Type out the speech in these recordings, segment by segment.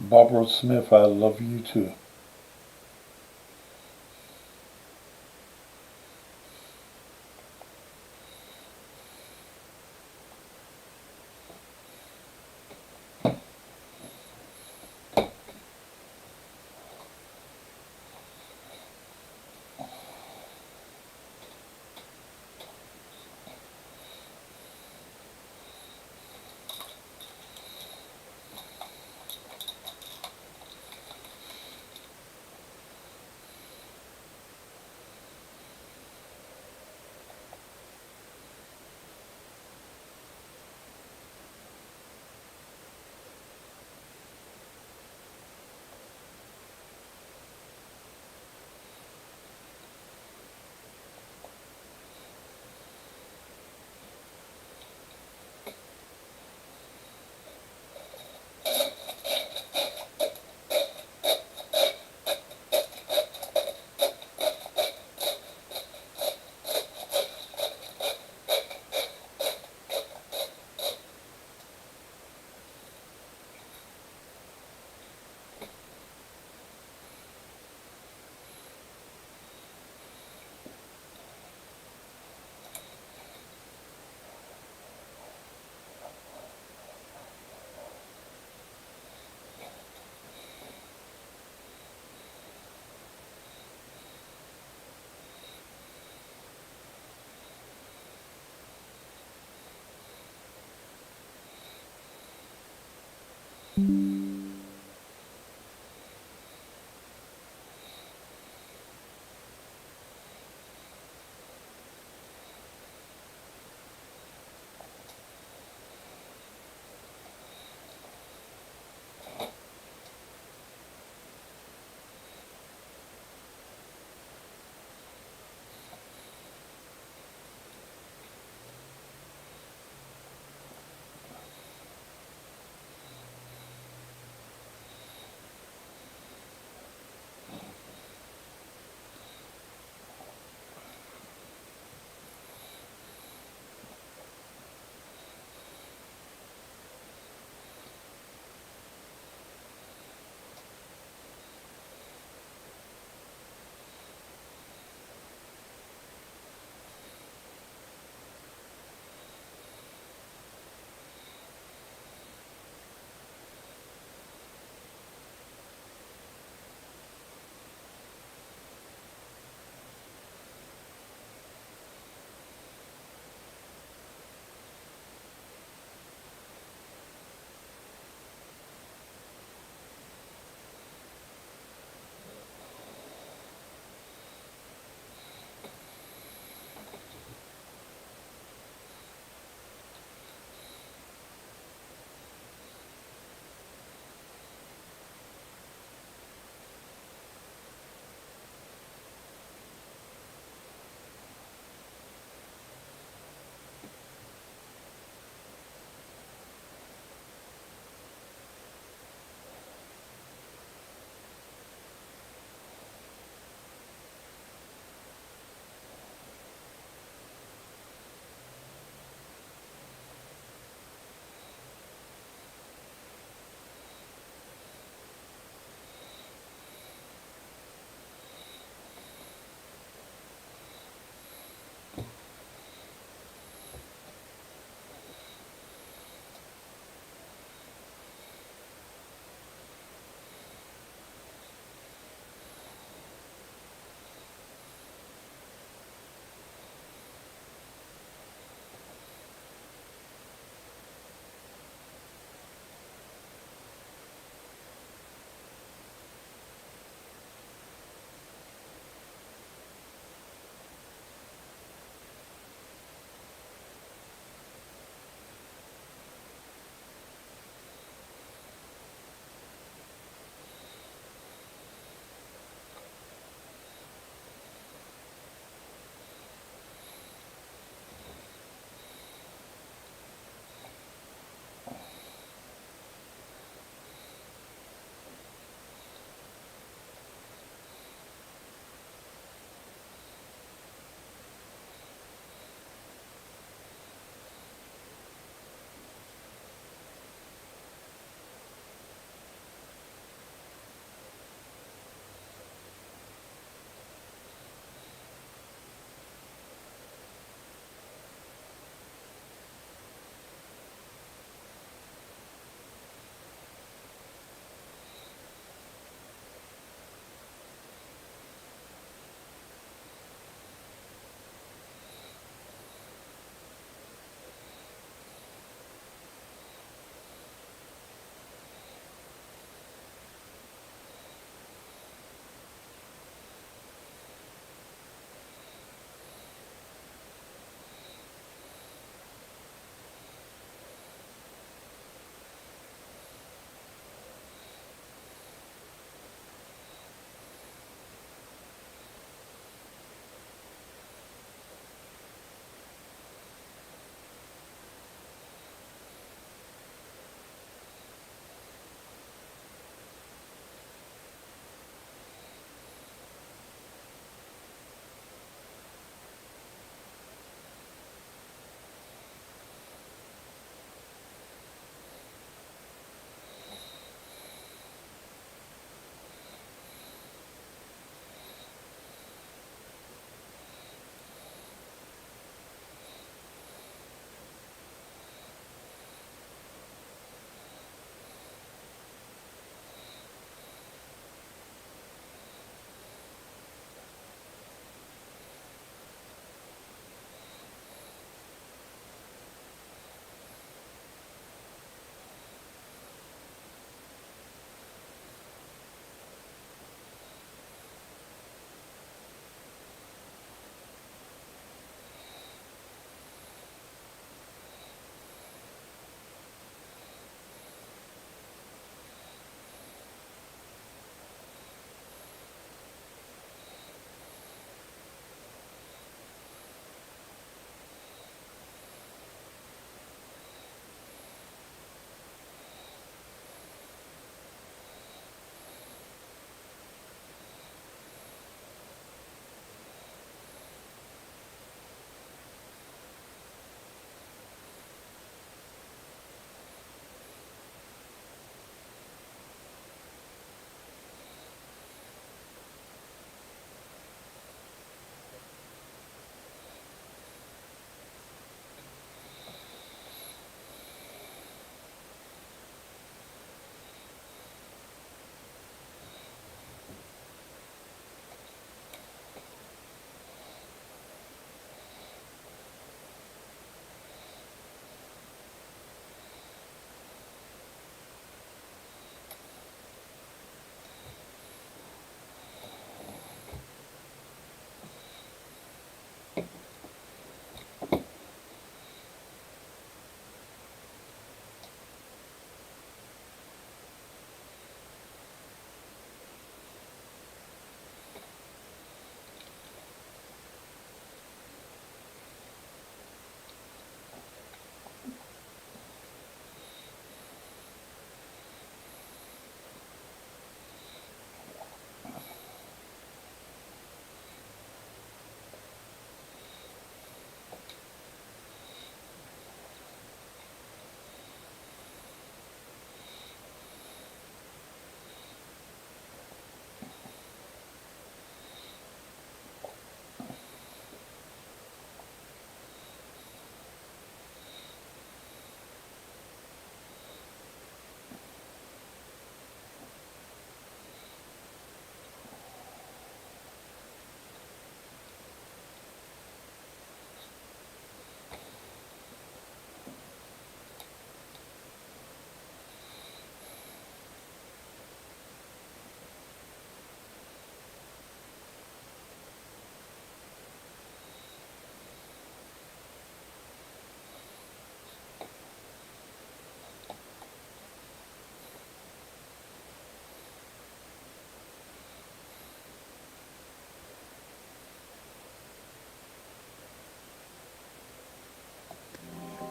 Barbara Smith, I love you too.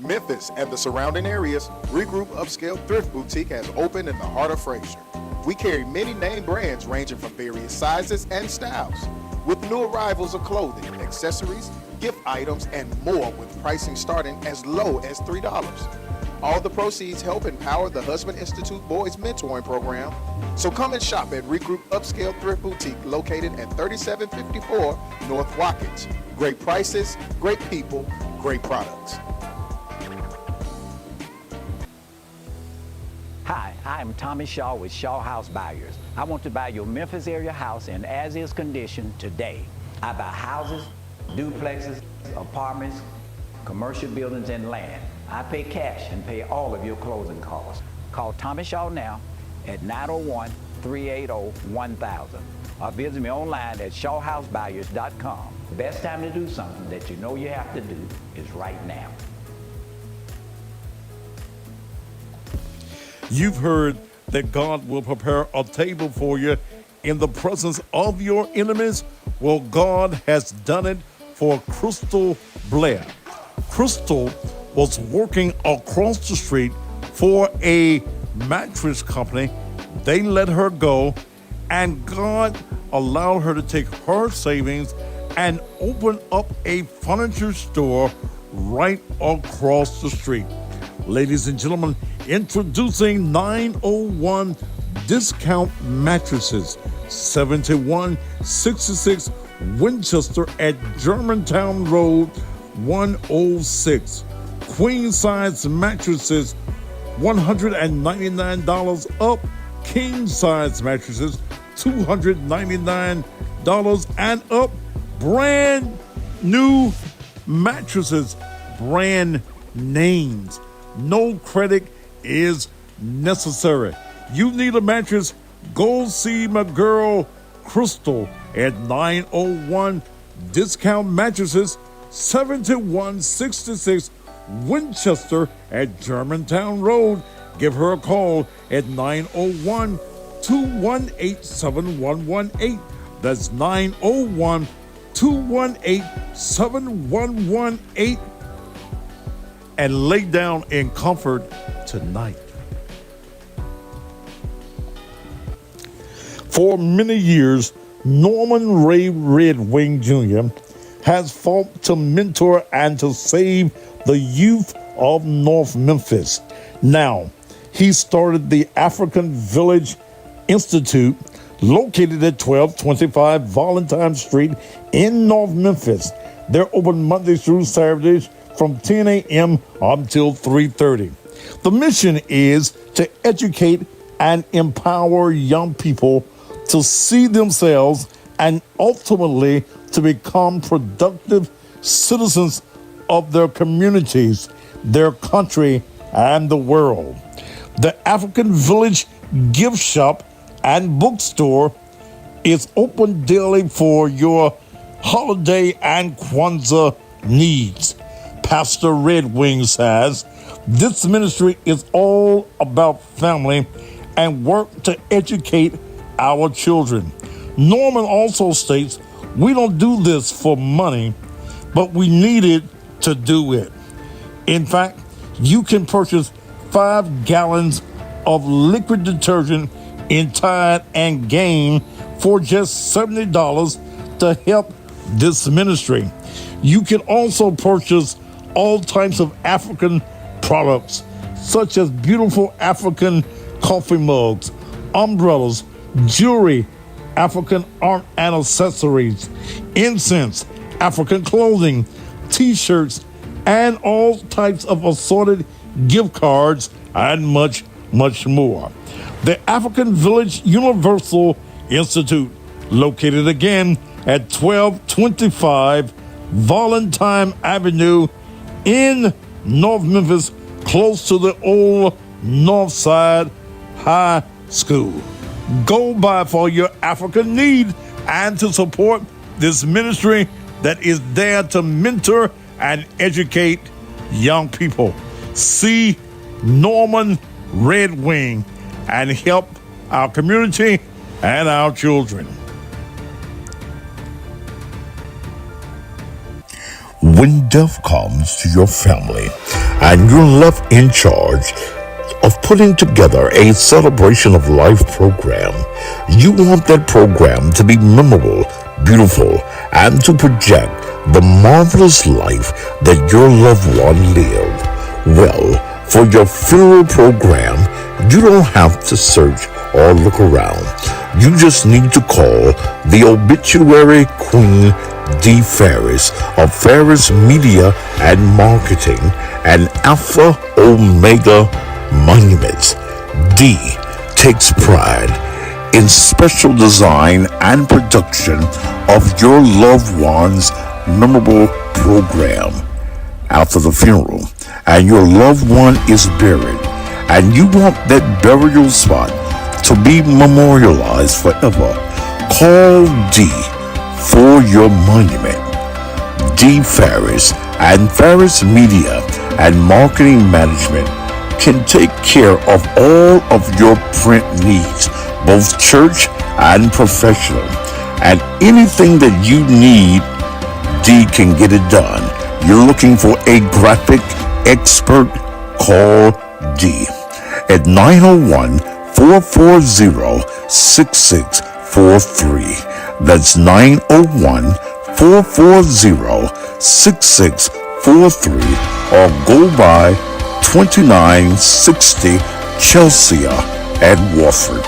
Memphis and the surrounding areas, Regroup Upscale Thrift Boutique has opened in the heart of Fraser. We carry many name brands ranging from various sizes and styles, with new arrivals of clothing, accessories, gift items, and more, with pricing starting as low as $3. All the proceeds help empower the Husband Institute Boys Mentoring Program. So come and shop at Regroup Upscale Thrift Boutique, located at 3754 North Watkins. Great prices, great people, great products. Hi, I'm Tommy Shaw with Shaw House Buyers. I want to buy your Memphis area house in as-is condition today. I buy houses, duplexes, apartments, commercial buildings, and land. I pay cash and pay all of your closing costs. Call Tommy Shaw now at 901-380-1000 or visit me online at shawhousebuyers.com. The best time to do something that you know you have to do is right now. You've heard that God will prepare a table for you in the presence of your enemies. Well, God has done it for Crystal Blair. Crystal was working across the street for a mattress company. They let her go, and God allowed her to take her savings and open up a furniture store right across the street. Ladies and gentlemen, introducing 901 Discount Mattresses, 7166 Winchester at Germantown Road, 106. Queen size mattresses, $199 up. King size mattresses, $299 and up. Brand new mattresses, brand names. No credit is necessary. You need a mattress? Go see my girl Crystal at 901 Discount Mattresses, 7166 Winchester at Germantown Road. Give her a call at 901-218-7118. That's 901-218-7118. And lay down in comfort tonight. For many years, Norman Ray Red Wing Jr. has fought to mentor and to save the youth of North Memphis. Now, he started the African Village Institute, located at 1225 Valentine Street in North Memphis. They're open Mondays through Saturdays from 10 a.m. until 3:30. The mission is to educate and empower young people to see themselves and ultimately to become productive citizens of their communities, their country, and the world. The African Village Gift Shop and Bookstore is open daily for your holiday and Kwanzaa needs. Pastor Red Wing says, this ministry is all about family and work to educate our children. Norman also states, we don't do this for money, but we need it to do it. In fact, you can purchase 5 gallons of liquid detergent in Tide and Gain for just $70 to help this ministry. You can also purchase all types of African products, such as beautiful African coffee mugs, umbrellas, jewelry, African art and accessories, incense, African clothing, t-shirts, and all types of assorted gift cards, and much, much more. The African Village Universal Institute, located again at 1225 Valentine Avenue in North Memphis, close to the old Northside High School. Go by for your African need and to support this ministry that is there to mentor and educate young people. See Norman Red Wing and help our community and our children. When death comes to your family, and you're left in charge of putting together a celebration of life program. You want that program to be memorable, beautiful, and to project the marvelous life that your loved one lived. Well, for your funeral program, you don't have to search or look around. You just need to call the obituary queen, D. Ferris of Ferris Media and Marketing and Alpha Omega Monuments. D takes pride in special design and production of your loved one's memorable program. After the funeral and your loved one is buried and you want that burial spot to be memorialized forever, call D for your monument. D. Ferris and Ferris Media and Marketing Management can take care of all of your print needs, both church and professional. And anything that you need, D can get it done. You're looking for a graphic expert? Call D at 901-440-6643. That's 901-440-6643, or go by 2960 Chelsea at Wofford.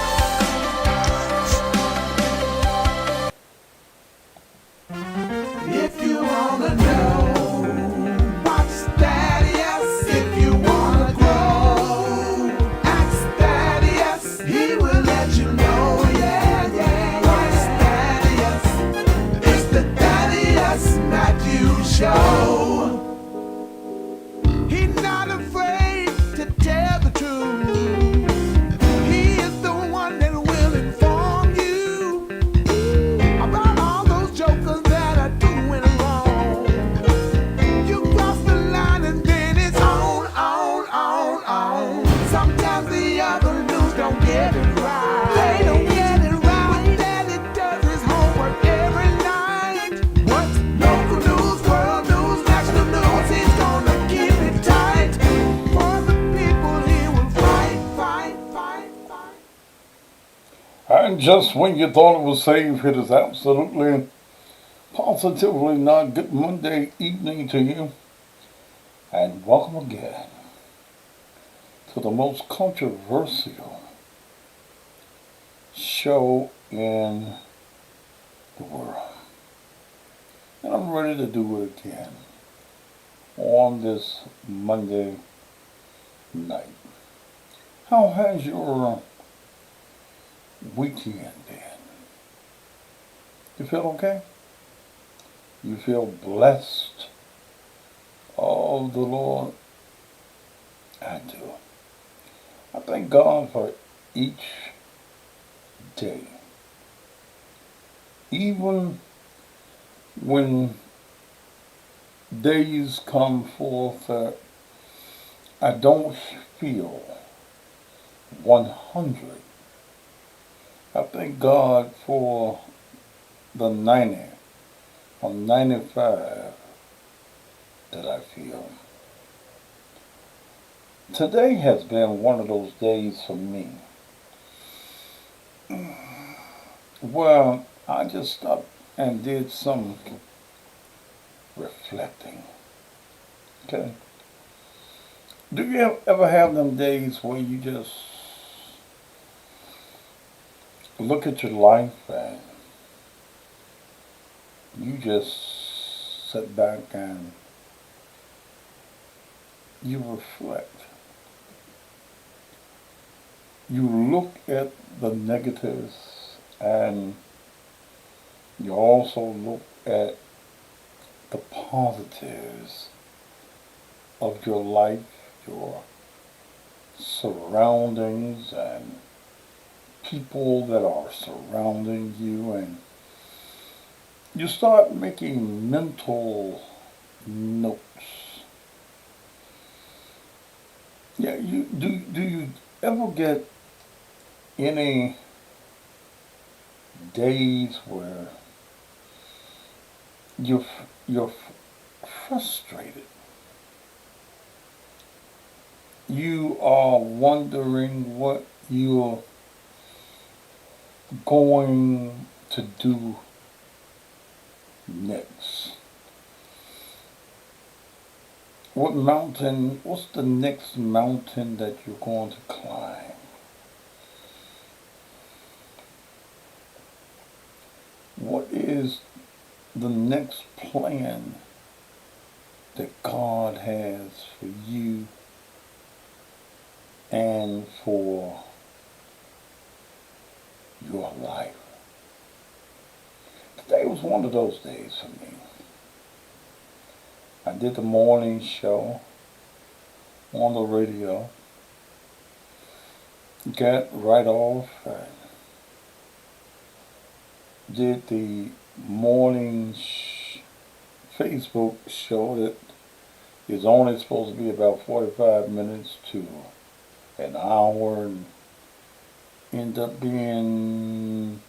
If you wanna know, watch Thaddeus. If you wanna grow, ask Thaddeus. He will let you know, yeah, yeah. Watch Thaddeus. It's the Thaddeus Matthews Show. He's not afraid to tell the truth. He is the one that will inform you about all those jokers that are doing wrong. You cross the line and then it's on. Sometimes the other news don't get it right. They don't get it right. But Daddy does his homework every night. What's local news, world news, national news? He's gonna keep it tight. For the people he will fight. And just when you thought it was safe, it is absolutely, positively not. Good Monday evening to you. And welcome again to the most controversial show in the world. And I'm ready to do it again on this Monday night. How has your weekend been? You feel okay? You feel blessed? Oh, the Lord, I do. I thank God for each day. Even when days come forth that I don't feel 100, I thank God for the 90 or 95 that I feel. Today has been one of those days for me. Well, I just stopped and did some reflecting. Okay? Do you ever have them days where you just look at your life and you just sit back and you reflect? You look at the negatives and you also look at the positives of your life, your surroundings, and people that are surrounding you, and you start making mental notes. Yeah, do you ever get any days where you're frustrated? you are wondering what you're going to do next. What's the next mountain that you're going to climb? What is the next plan that God has for you and for your life? Today was one of those days for me. I did the morning show on the radio, got right off, and did the morning Facebook show that is only supposed to be about 45 minutes to an hour, and end up being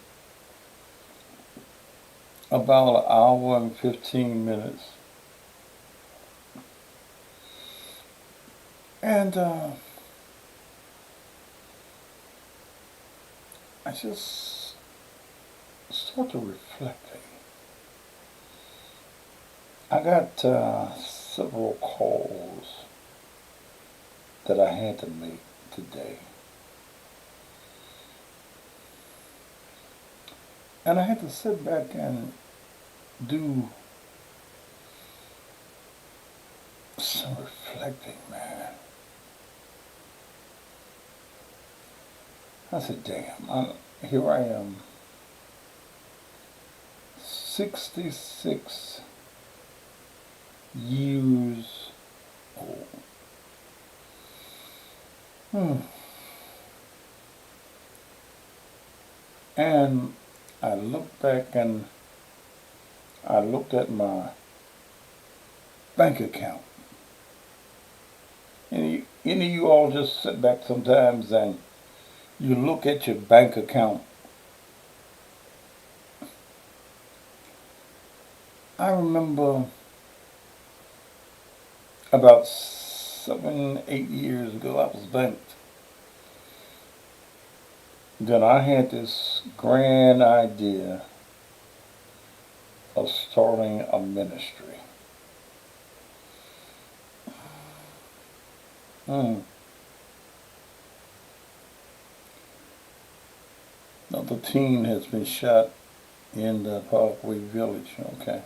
about an hour and 15 minutes. And I just started reflecting. I got several calls that I had to make today. And I had to sit back and do some reflecting, man. I said, damn, here I am, 66 years old. And I looked back and I looked at my bank account. And any of you all just sit back sometimes and you look at your bank account. I remember about 7, 8 years ago, I was banked. Then I had this grand idea of starting a ministry. Another teen has been shot in the Parkway Village, okay.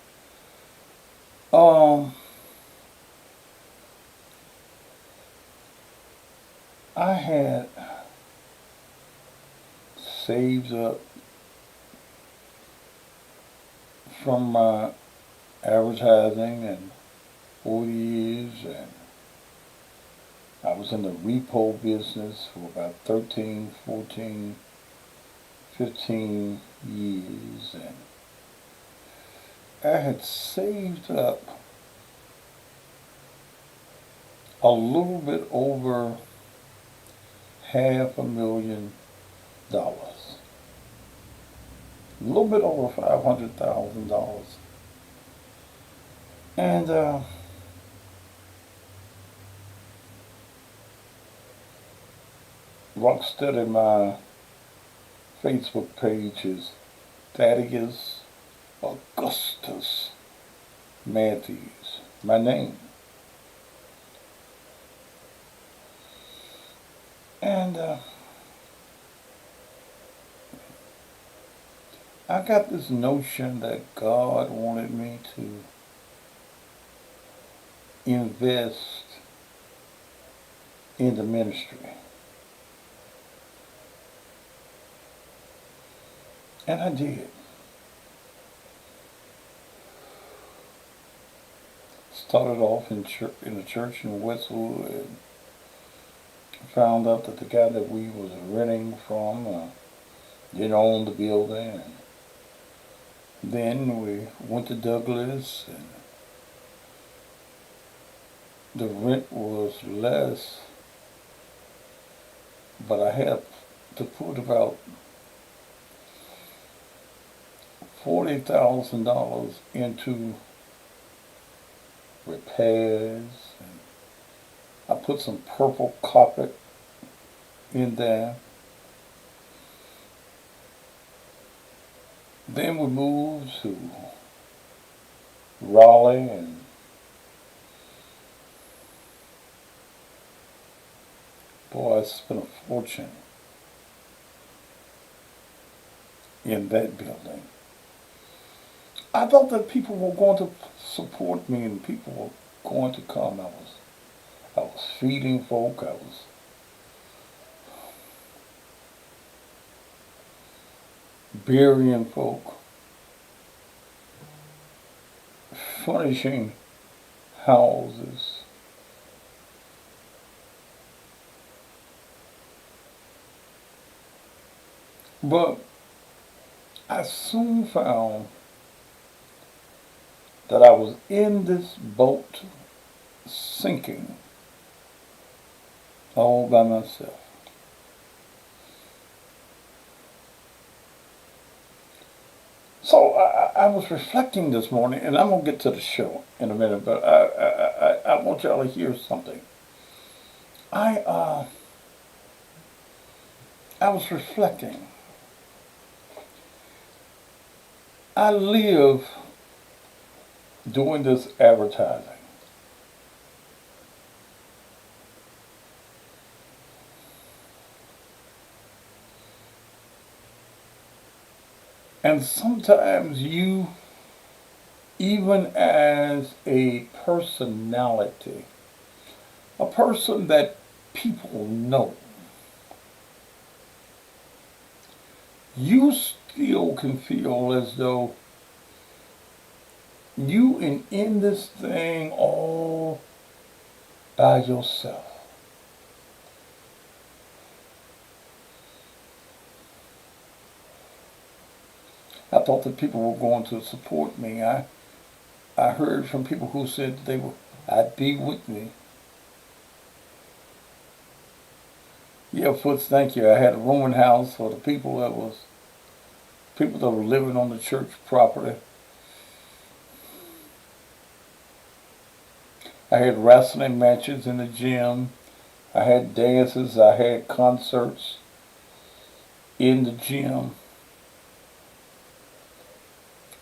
I had saved up from my advertising and 40 years, and I was in the repo business for about 13, 14, 15 years, and I had saved up a little bit over $500,000. A little bit over $500,000. And Rocksteady, my Facebook page is Thaddeus Augustus Matthews, my name. And I got this notion that God wanted me to invest in the ministry. And I did. Started off in a church in Westwood, and found out that the guy that we was renting from didn't own the building. And then we went to Douglas, and the rent was less, but I had to put about $40,000 into repairs and I put some purple carpet in there. Then we moved to Raleigh, and boy, I spent a fortune in that building. I thought that people were going to support me and people were going to come. I was feeding folk. I was burying folk, furnishing houses. But I soon found that I was in this boat sinking all by myself. So I was reflecting this morning, and I'm going to get to the show in a minute, but I want y'all to hear something. I was reflecting. I live doing this advertising. And sometimes you, even as a personality, a person that people know, you still can feel as though you in this thing all by yourself. I thought that people were going to support me. I heard from people who said I'd be with me. Yeah, Foots, thank you. I had a rooming house for the people that were living on the church property. I had wrestling matches in the gym. I had dances. I had concerts in the gym.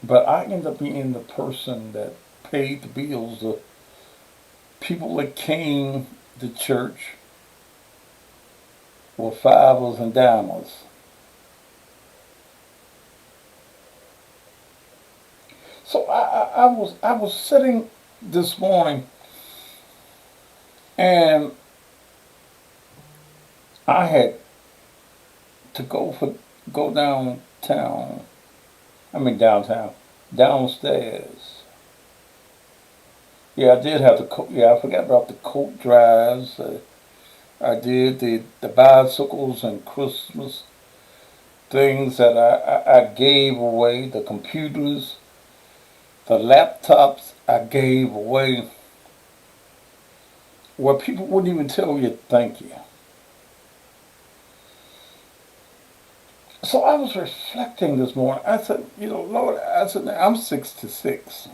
But I ended up being the person that paid the bills. The people that came to church were fivers and dimers. So I was sitting this morning, and I had to go downtown. Downtown, downstairs. Yeah, I did have I forgot about the coat drives. I did the bicycles and Christmas things that I gave away. The computers, the laptops I gave away. Where people wouldn't even tell you thank you. So I was reflecting this morning. I said, Lord, I'm 66.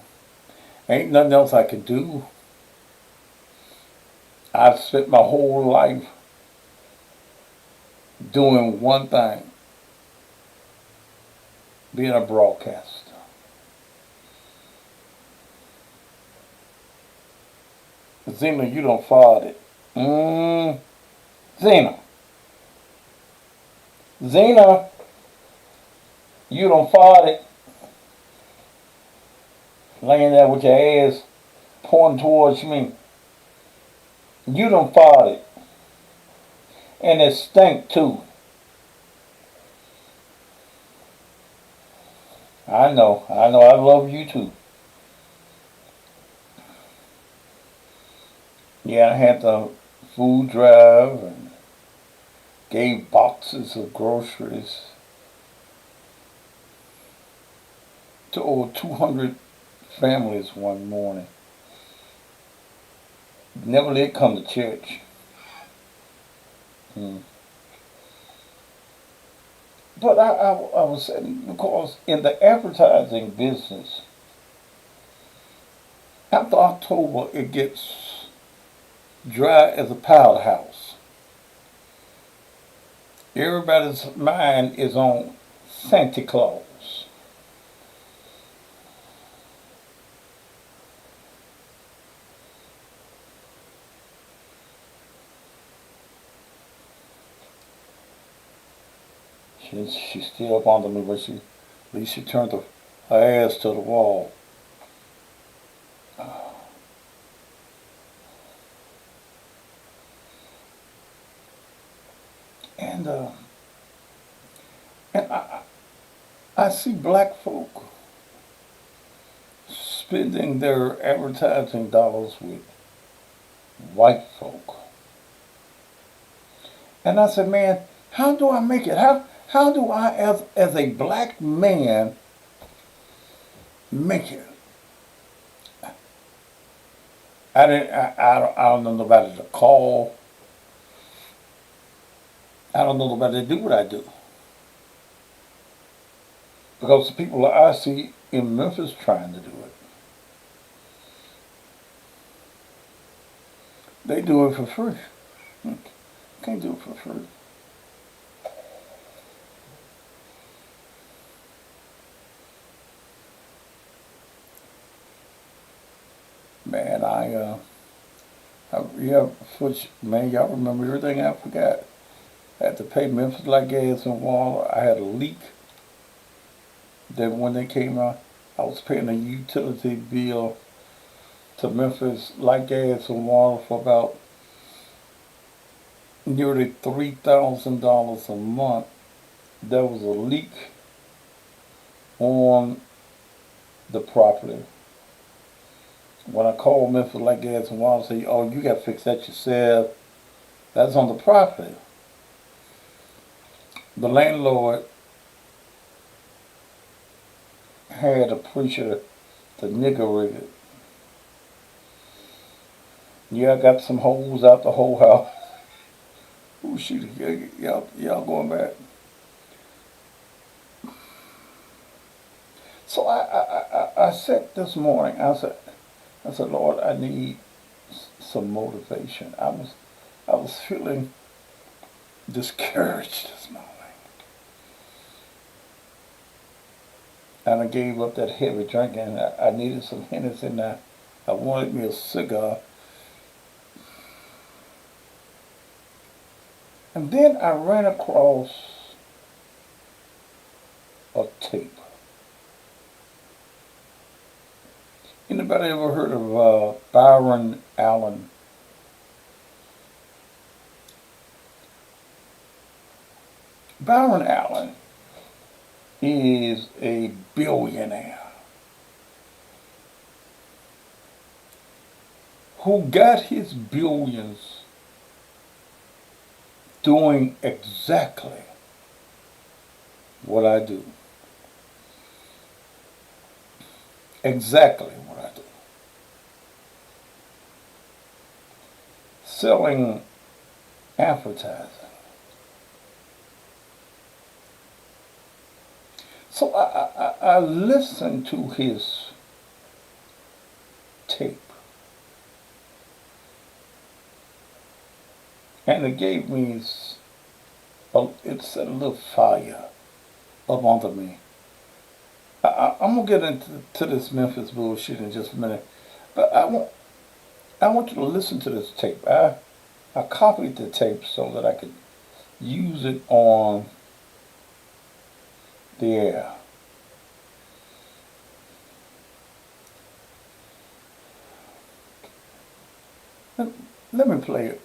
Ain't nothing else I can do. I've spent my whole life doing one thing, being a broadcaster. Zena, you done fought it. Zena, you done fought it. Laying there with your ass pointing towards me. You done fought it. And it stank too. I know, I love you too. Yeah, I had the food drive and gave boxes of groceries to over 200 families one morning. Never did come to church. But I was saying, because in the advertising business, after October it gets dry as a powder house. Everybody's mind is on Santa Claus. She's still bothering me, but at least she turned her ass to the wall. And I see black folk spending their advertising dollars with white folk. And I said, man, how do I make it? How do I, as a black man, make it? I don't know nobody to call. I don't know nobody to do what I do. Because the people that I see in Memphis trying to do it, they do it for free. Can't do it for free. Man, man, y'all remember everything I forgot. I had to pay Memphis Light, Gas, and Water. I had a leak. Then when they came out, I was paying a utility bill to Memphis Light, Gas, and Water for about nearly $3,000 a month. There was a leak on the property. When I called Memphis Light, Gas, and Water, say, oh, you got to fix that yourself. That's on the property. The landlord had a preacher to nigger rig it. Yeah, I got some holes out the whole house. Oh shit, y'all going back. So I said this morning, I said, Lord, I need some motivation. I was feeling discouraged this morning. And I gave up that heavy drinking. I needed some Hennessy and I wanted me a cigar. And then I ran across a tape. Anybody ever heard of Byron Allen? Byron Allen is a billionaire who got his billions doing exactly what I do. Exactly what I do. Selling advertising. So I listened to his tape. And it gave me, it set a little fire up under me. I'm going to get into this Memphis bullshit in just a minute. But I want you to listen to this tape. I copied the tape so that I could use it on the air. Let me play it.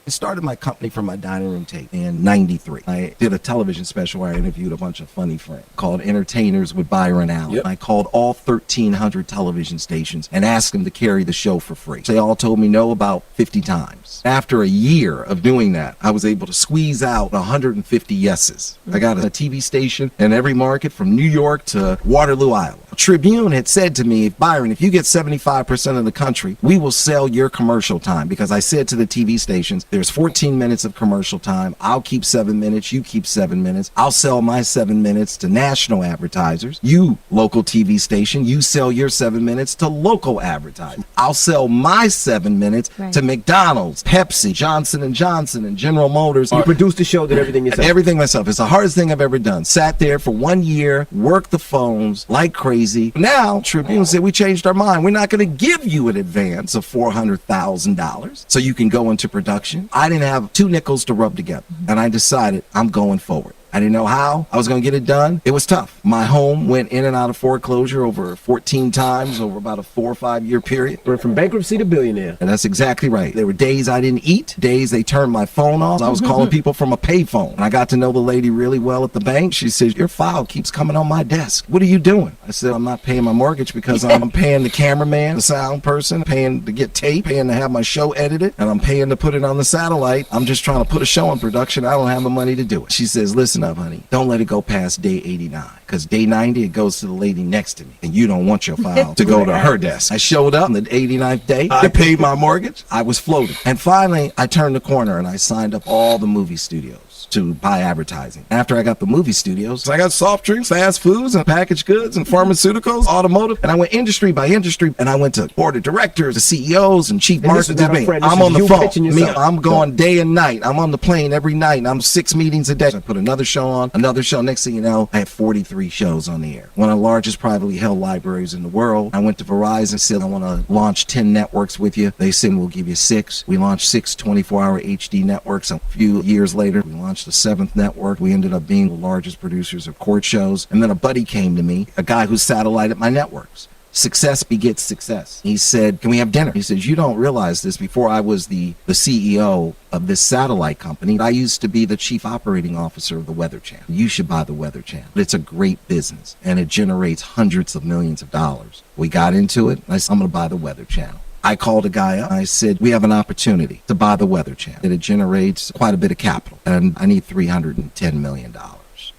I started my company from my dining room tape in '93. I did a television special where I interviewed a bunch of funny friends called Entertainers with Byron Allen. Yep. I called all 1,300 television stations and asked them to carry the show for free. They all told me no about 50 times. After a year of doing that, I was able to squeeze out 150 yeses. I got a TV station in every market from New York to Waterloo, Iowa. Tribune had said to me, Byron, if you get 75% of the country, we will sell your commercial time, because I said to the TV stations, There's 14 minutes of commercial time. I'll keep 7 minutes. You keep 7 minutes. I'll sell my 7 minutes to national advertisers. You, local TV station, you sell your 7 minutes to local advertisers. I'll sell my 7 minutes Right. to McDonald's, Pepsi, Johnson & Johnson, and General Motors. You produced the show, did everything yourself. Everything myself. It's the hardest thing I've ever done. Sat there for 1 year, worked the phones like crazy. Now, Tribune said, we changed our mind. We're not going to give you an advance of $400,000 so you can go into production. I didn't have 2 nickels to rub together, and I decided I'm going forward. I didn't know how I was going to get it done. It was tough. My home went in and out of foreclosure over 14 times over about a 4 or 5 year period. Went from bankruptcy to billionaire. And that's exactly right. There were days I didn't eat, days they turned my phone off. I was calling people from a payphone. And I got to know the lady really well at the bank. She says, your file keeps coming on my desk. What are you doing? I said, I'm not paying my mortgage because I'm paying the cameraman, the sound person, paying to get tape, paying to have my show edited, and I'm paying to put it on the satellite. I'm just trying to put a show in production. I don't have the money to do it. She says, listen up, honey. Don't let it go past day 89. Because day 90, it goes to the lady next to me. And you don't want your file to go to her desk. I showed up on the 89th day. I paid my mortgage. I was floating. And finally, I turned the corner and I signed up all the movie studios to buy advertising. After I got the movie studios, I got soft drinks, fast foods, and packaged goods, and pharmaceuticals, automotive. And I went industry by industry. And I went to board of directors, the CEOs, and chief And this is marketers. not a friend, this I'm is on the you pitching phone. Me, yourself. I'm going day and night. I'm on the plane every night. And I'm 6 meetings a day. I put another show on, another show. Next thing you know, I had 43 shows on the air. One of the largest privately held libraries in the world. I went to Verizon and said, I want to launch 10 networks with you. They said, we'll give you 6. We launched 6 24-hour HD networks. A few years later, we launched the 7th network. We ended up being the largest producers of court shows. And then a buddy came to me, a guy who satellited my networks. Success begets success. He said, can we have dinner? He says, you don't realize this. Before I was the CEO of this satellite company, I used to be the chief operating officer of the Weather Channel. You should buy the Weather Channel. It's a great business and it generates hundreds of millions of dollars. We got into it. I said, I'm going to buy the Weather Channel. I called a guy up. I said, we have an opportunity to buy the Weather Channel. It generates quite a bit of capital and I need $310 million.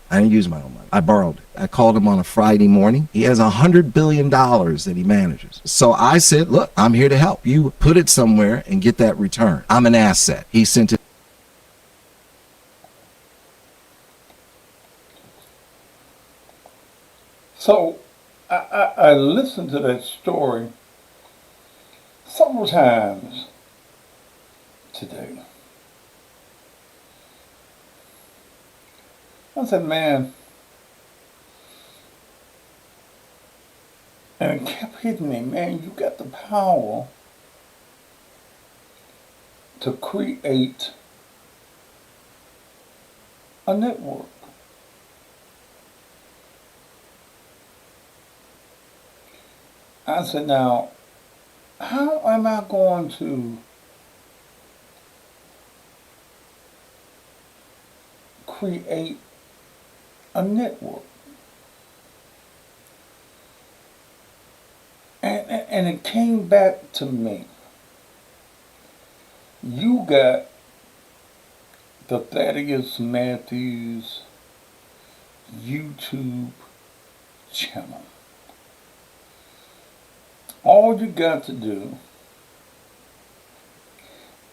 I didn't use my own money. I borrowed it. I called him on a Friday morning. He has $100 billion that he manages. So I said, look, I'm here to help you put it somewhere and get that return. I'm an asset. He sent it. So I listened to that story several times today. I said, man, and it kept hitting me, man, you got the power to create a network. I said, now, how am I going to create a network? And it came back to me. You got the Thaddeus Matthews YouTube channel. All you got to do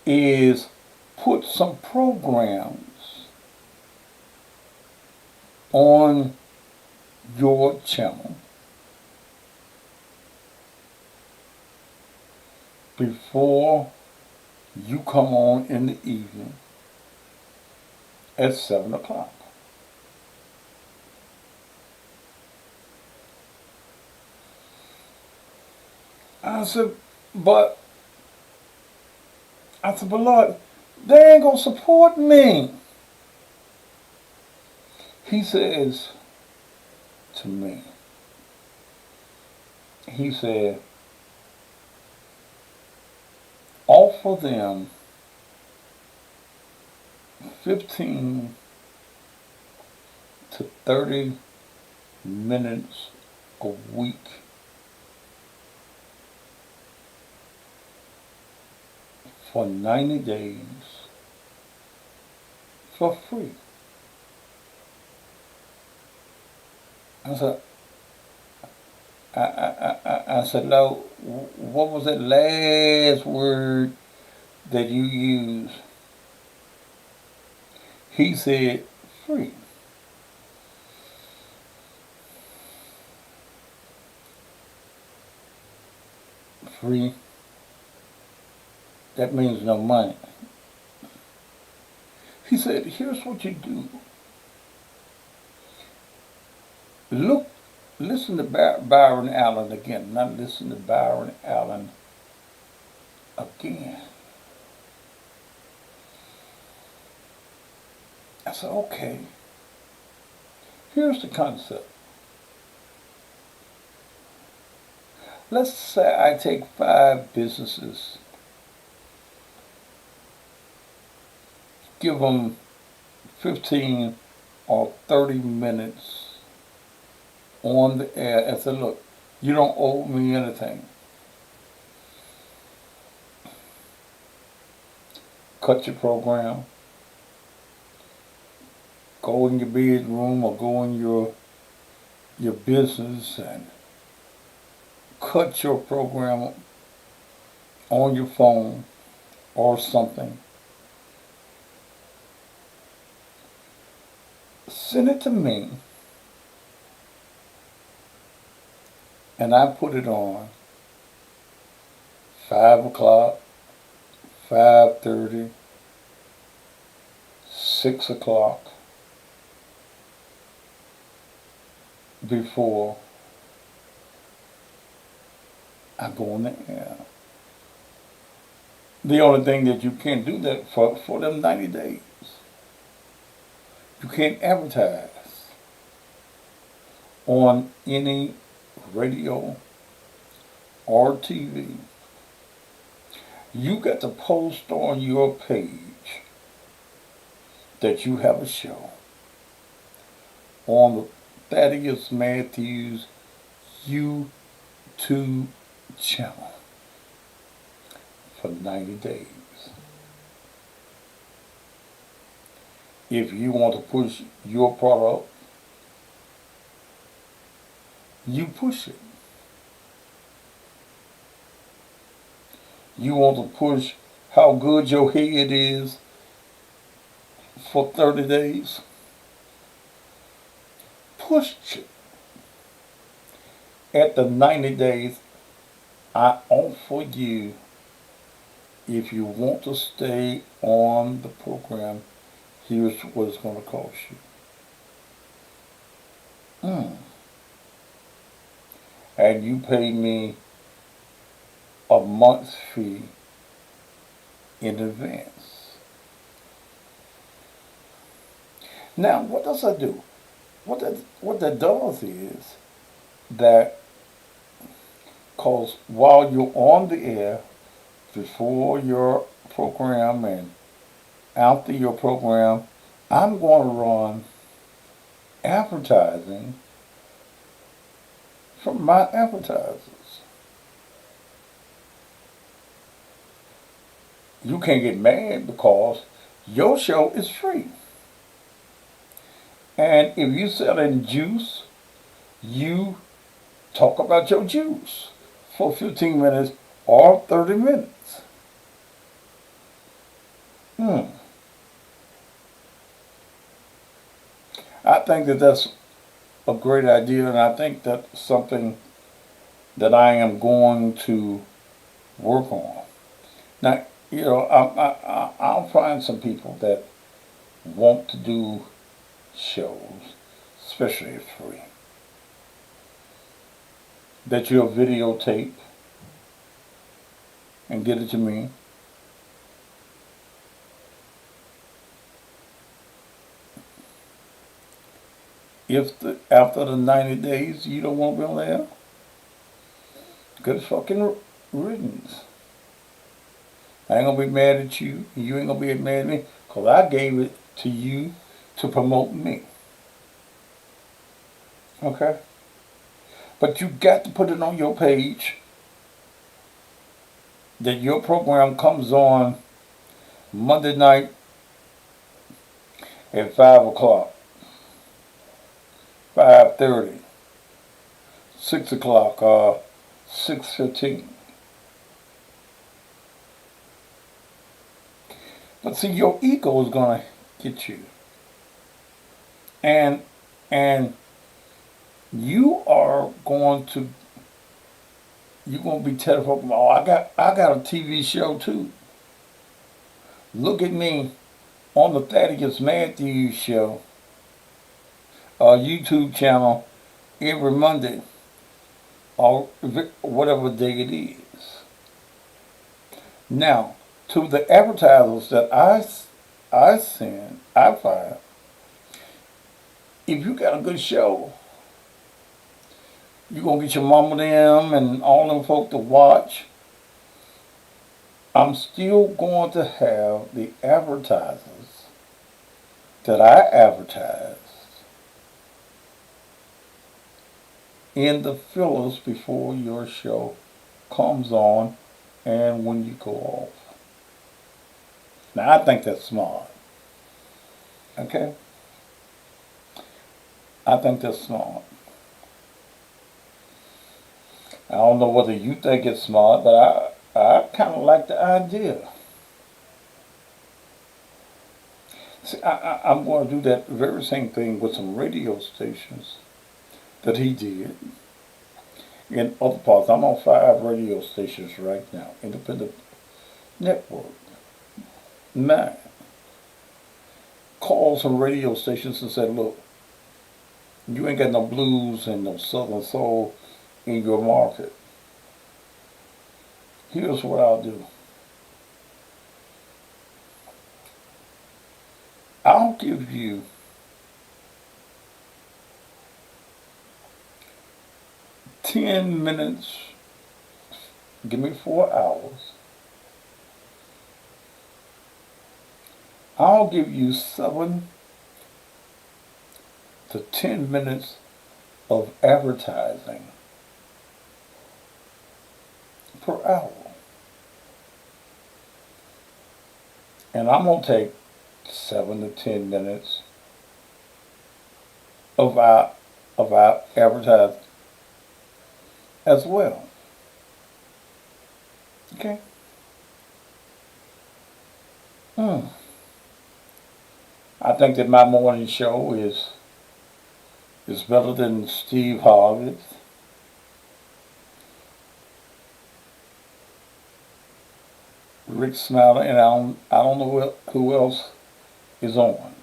is put some programs on your channel before you come on in the evening at 7 o'clock. I said, but Lord, they ain't gonna support me. He says to me, he said, offer them 15 to 30 minutes a week for 90 days for free. I said, I said, no, what was that last word that you used? He said free. Free. That means no money. He said, here's what you do. Listen to Byron Allen again. Not listen to Byron Allen again. I said, okay. Here's the concept. Let's say I take 5 businesses, give them 15 or 30 minutes on the air and say, look, you don't owe me anything. Cut your program. Go in your bedroom or go in your business and cut your program on your phone or something. Send it to me and I put it on 5 o'clock, 5:30, 6 o'clock before I go on the air. The only thing that you can't do that for them 90 days. You can't advertise on any radio or TV. You got to post on your page that you have a show on the Thaddeus Matthews YouTube channel for 90 days. If you want to push your product, you push it. You want to push how good your head is for 30 days, push it. At the 90 days, I offer you, if you want to stay on the program, here's what it's going to cost you. And you pay me a month's fee in advance. Now, what does that do? What that does is that, because while you're on the air, before your program and after your program, I'm going to run advertising from my advertisers. You can't get mad because your show is free. And if you're selling juice, you talk about your juice for 15 minutes or 30 minutes. I think that that's a great idea, and I think that's something that I am going to work on. Now, you know, I'll find some people that want to do shows, especially if free, that you'll videotape and get it to me. If after the 90 days you don't want to be on there, good fucking riddance. I ain't gonna be mad at you, and you ain't gonna be mad at me, because I gave it to you to promote me. Okay? But you got to put it on your page that your program comes on Monday night at 5 o'clock, 5:30, 6 o'clock, 6:15. But see, your ego is going to get you. And and you are going to you're gonna be telling, oh, I got a TV show too. Look at me on the Thaddeus Matthews show, YouTube channel every Monday or whatever day it is. Now, to the advertisers that I send, I find, if you got a good show, you're going to get your mama them and all them folk to watch. I'm still going to have the advertisers that I advertise in the fillers before your show comes on and when you go off. Now, I think that's smart. Okay? I think that's smart. I don't know whether you think it's smart, but I kind of like the idea. See, I'm going to do that very same thing with some radio stations that he did in other parts. I'm on 5 radio stations right now, independent network. 9. Called some radio stations and said, look, you ain't got no blues and no southern soul in your market. Here's what I'll do. I'll give you 10 minutes, give me 4 hours. I'll give you 7 to 10 minutes of advertising per hour. And I'm going to take 7 to 10 minutes of our advertising as well. Okay? I think that my morning show is better than Steve Harvey's. Rick Smiler, and I don't know who else is on.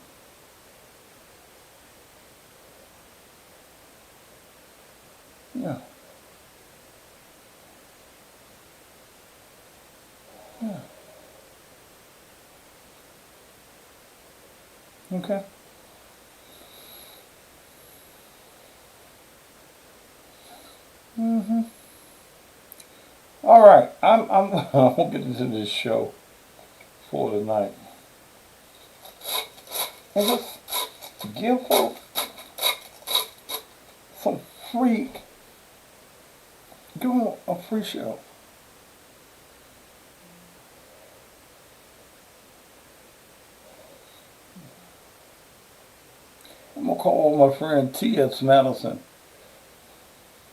Yeah. Yeah. Okay. All right. I'm gonna get into this show for tonight. And just give folks some free, give them a free show. I'm gonna call my friend T.S. Madison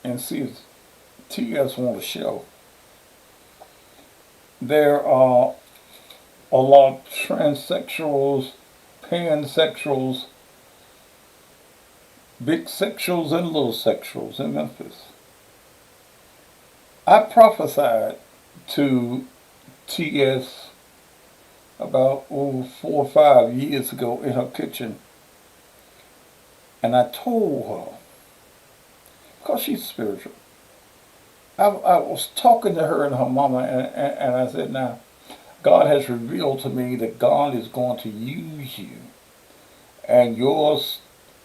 and see if T.S. want a show. There are a lot of transsexuals, pansexuals, big sexuals and little sexuals in Memphis. I prophesied to T.S. about 4 or 5 years ago in her kitchen. And I told her, because she's spiritual, I was talking to her and her mama, and I said, now, God has revealed to me that God is going to use you and your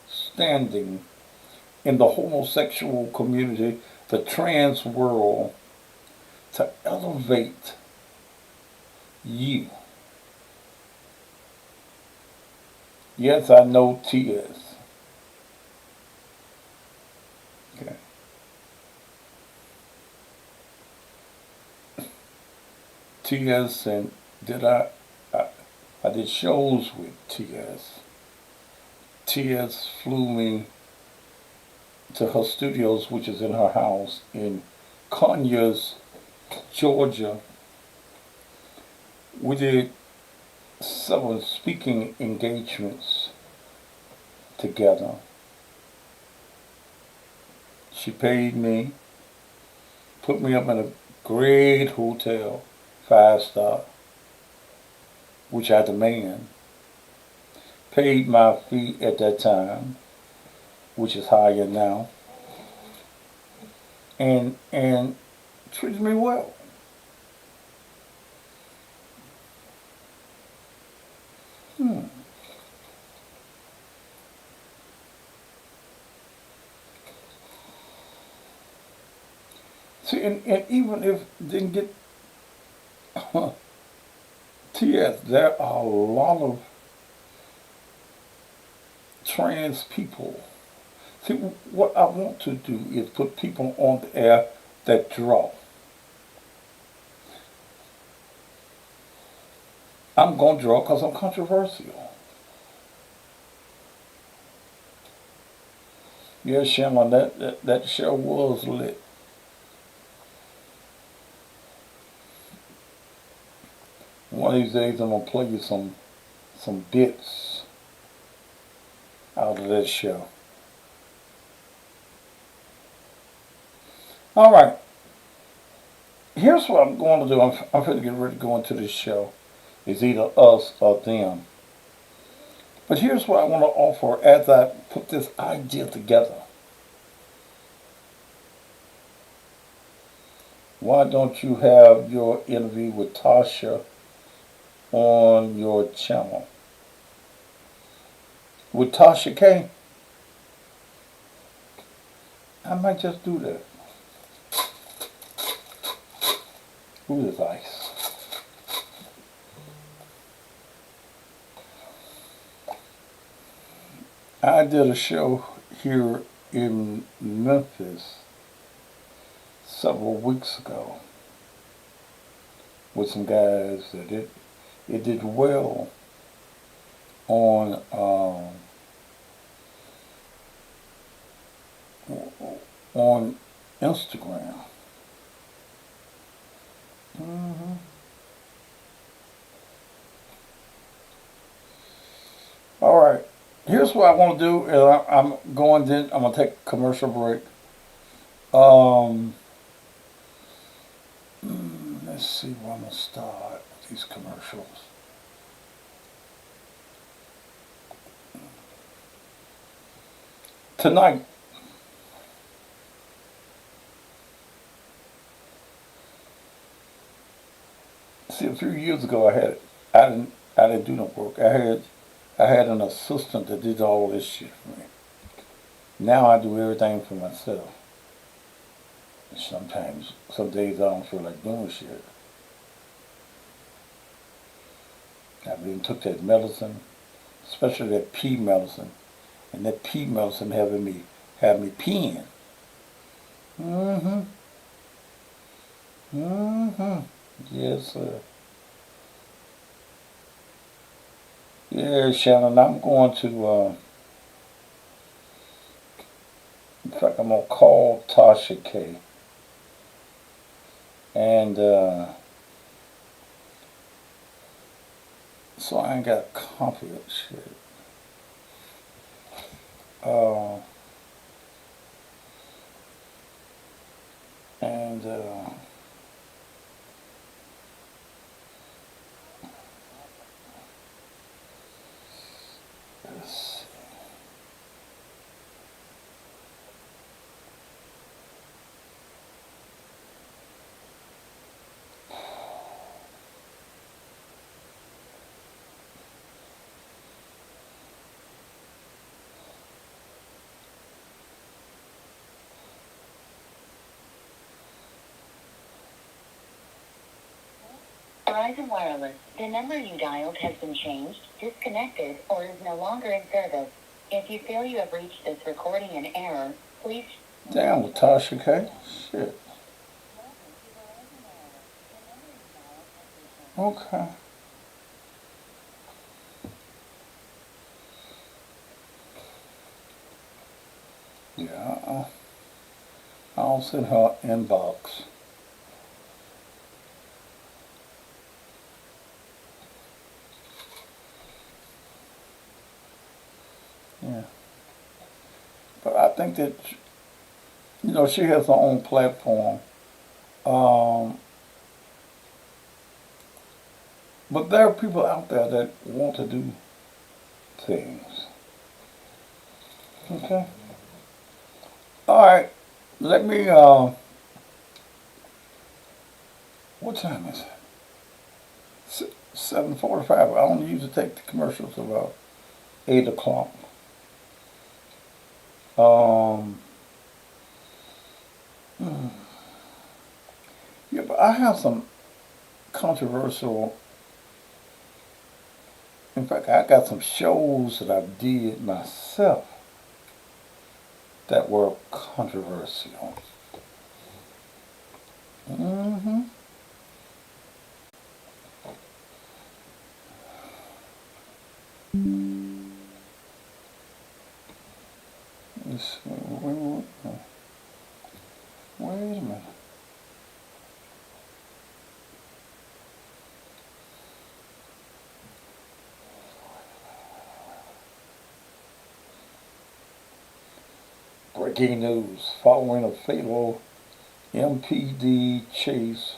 standing in the homosexual community, the trans world, to elevate you. Yes, I know T.S. Okay. T.S. and I did shows with T.S. T.S. flew me to her studios, which is in her house in Conyers, Georgia. We did several speaking engagements together. She paid me, put me up in a great hotel, 5 star, which I demand. Paid my fee at that time, which is higher now, and treated me well. Hmm. See, and even if didn't get TS, there are a lot of trans people. See, what I want to do is put people on the air that draw. I'm going to draw because I'm controversial. Yeah, Shannon, that show was lit. One of these days I'm going to play you some bits out of that show. All right. Here's what I'm going to do. I'm going to get ready to go into this show. It's either us or them. But here's what I want to offer as I put this idea together. Why don't you have your interview with Tasha on your channel? With Tasha K, I might just do that. Who is ice? I did a show here in Memphis several weeks ago with some guys that it did well on on Instagram. hmm All right. Here's what I want to do. And I'm going. Then I'm gonna take a commercial break. Um, let's see where I'm gonna start with these commercials. Tonight, see, a few years ago, I didn't do no work. I had an assistant that did all this shit for me. Now I do everything for myself. Sometimes, some days I don't feel like doing shit. I even took that medicine, especially that pee medicine, and that pee medicine had me peeing. Mm-hmm. Mm-hmm. Yes, sir. Yeah, Shannon, I'm going to, in fact, I'm going to call Tasha K. And, so I ain't got a copy of shit. And, let's see. Verizon Wireless. The number you dialed has been changed, disconnected, or is no longer in service. If you feel you have reached this recording in error, please... Damn, with Tasha K? Shit. Okay. Yeah, I'll send her inbox. Yeah. think that, you know, she has her own platform. Um, but there are people out there that want to do things. Okay. All right. Let me. What time is it? 7:45. I only usually take the commercials about 8 o'clock. Um. Yeah, but I have some controversial. In fact, I got some shows that I did myself that were controversial. Mm-hmm. Let's see, wait a minute. Breaking news. Following a fatal MPD chase,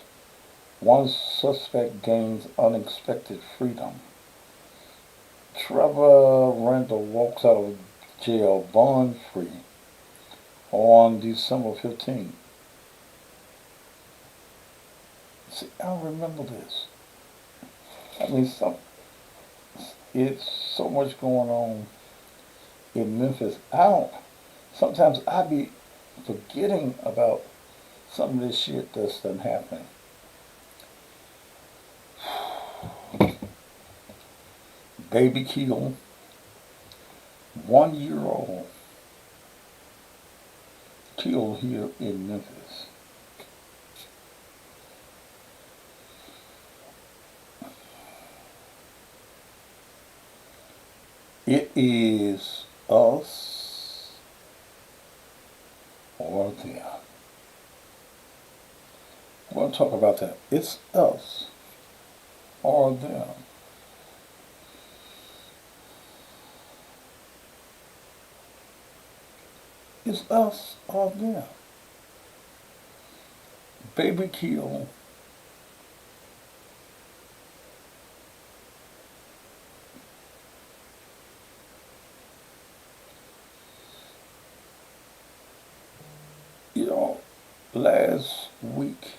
one suspect gains unexpected freedom. Trevor Randall walks out of jail bond free on December 15th. See, I remember this. I mean, it's so much going on in Memphis. Sometimes I be forgetting about some of this shit that's done happening. Baby killed, 1-year-old killed here in Memphis. It is us or them. I want to talk about that. It's us or them. It's us or them. Baby kill. You know, last week,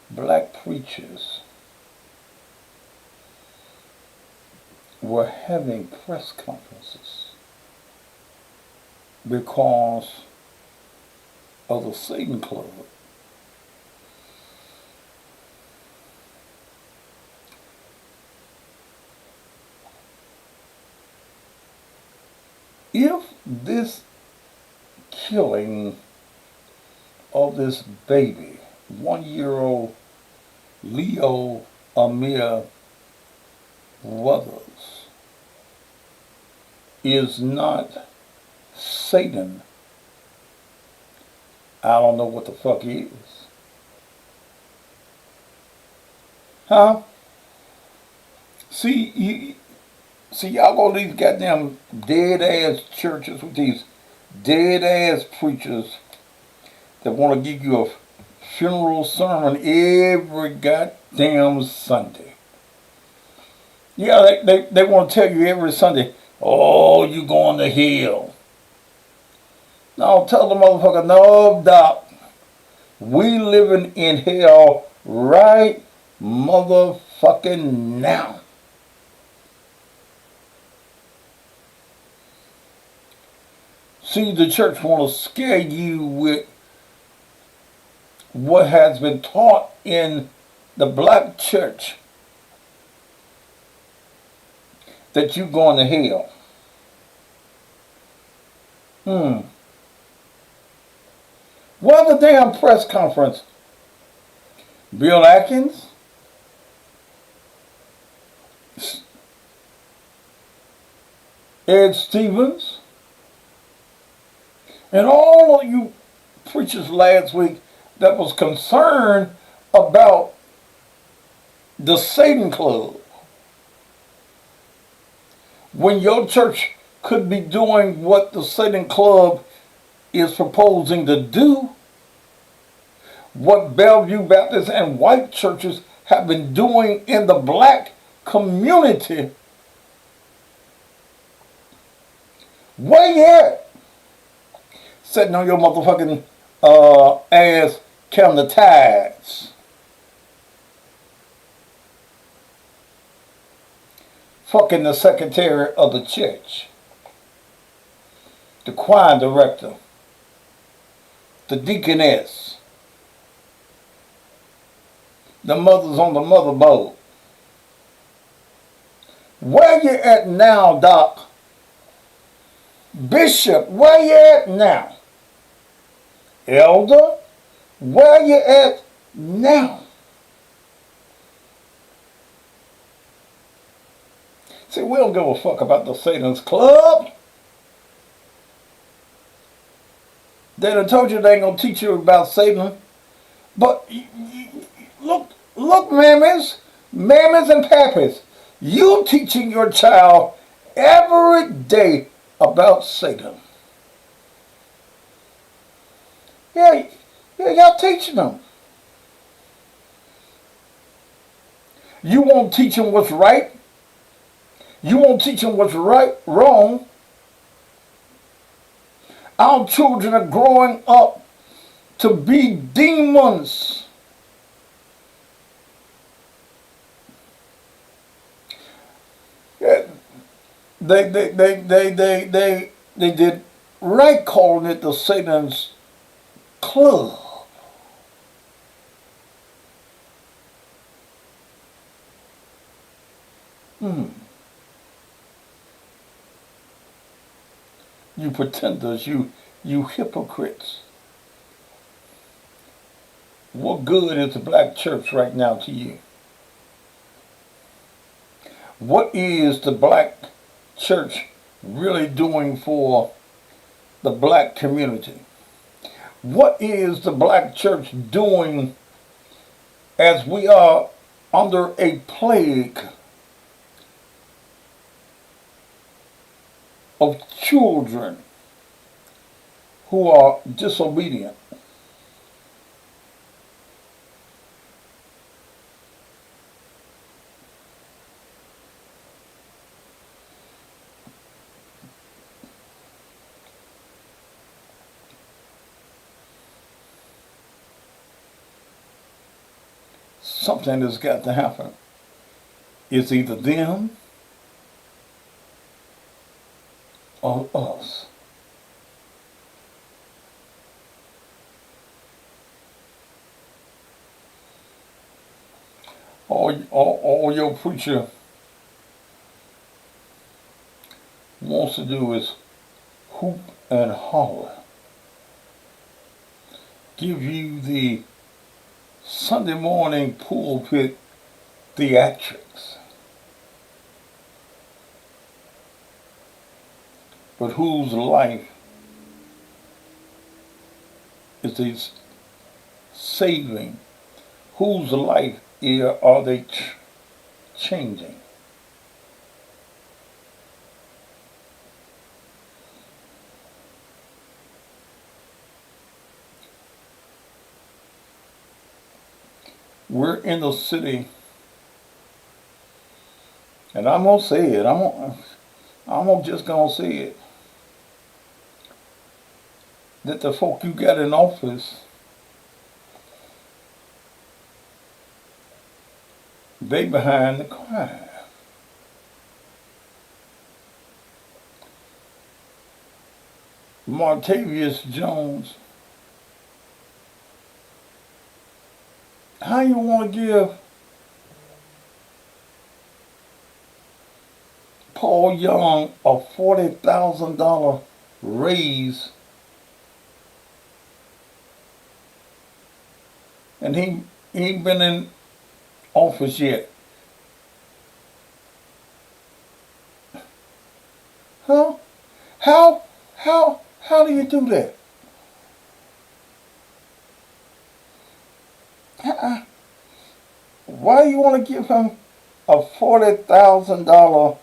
black preachers were having press conferences because of the Satan Club. If this killing of this baby, 1-year-old Leo Amir Weathers, is not Satan, I don't know what the fuck is. Huh? See, y'all go to these goddamn dead ass churches with these dead ass preachers that want to give you a funeral sermon every goddamn Sunday. Yeah, they want to tell you every Sunday, oh, you going to hell. No, tell the motherfucker, no, doc, we living in hell right motherfucking now. See, the church want to scare you with what has been taught in the black church, that you going to hell. What the damn press conference? Bill Atkins? Ed Stevens? And all of you preachers last week that was concerned about the Satan Club. When your church could be doing what the Satan Club is proposing to do, what Bellevue Baptist and white churches have been doing in the black community, where you at? Sitting on your motherfucking ass counting the tithes. Fucking the secretary of the church, the choir director, the deaconess, the mothers on the mother boat. Where you at now, Doc? Bishop, where you at now? Elder, where you at now? See, we don't give a fuck about the Satan's Club. They done told you they ain't gonna teach you about Satan. But look, mammies and pappies, you teaching your child every day about Satan. Yeah, y'all teaching them. You won't teach them what's right. You won't teach them what's right, wrong. Our children are growing up to be demons. Yeah, they did right calling it the Satan's Club. You pretenders, you hypocrites. What good is the black church right now to you? What is the black church really doing for the black community? What is the black church doing as we are under a plague of children who are disobedient? Something has got to happen. It's either them or us. All your preacher wants to do is hoop and holler. Give you the Sunday morning pulpit theatrics. But whose life is they saving? Whose life are they changing? We're in the city, and I'm gonna say it. I'm just gonna say it. That the folk you got in office, they behind the crime. Martavius Jones, how you want to give Paul Young a $40,000 raise, and he ain't been in office yet? Huh? How do you do that? Why do you want to give him a $40,000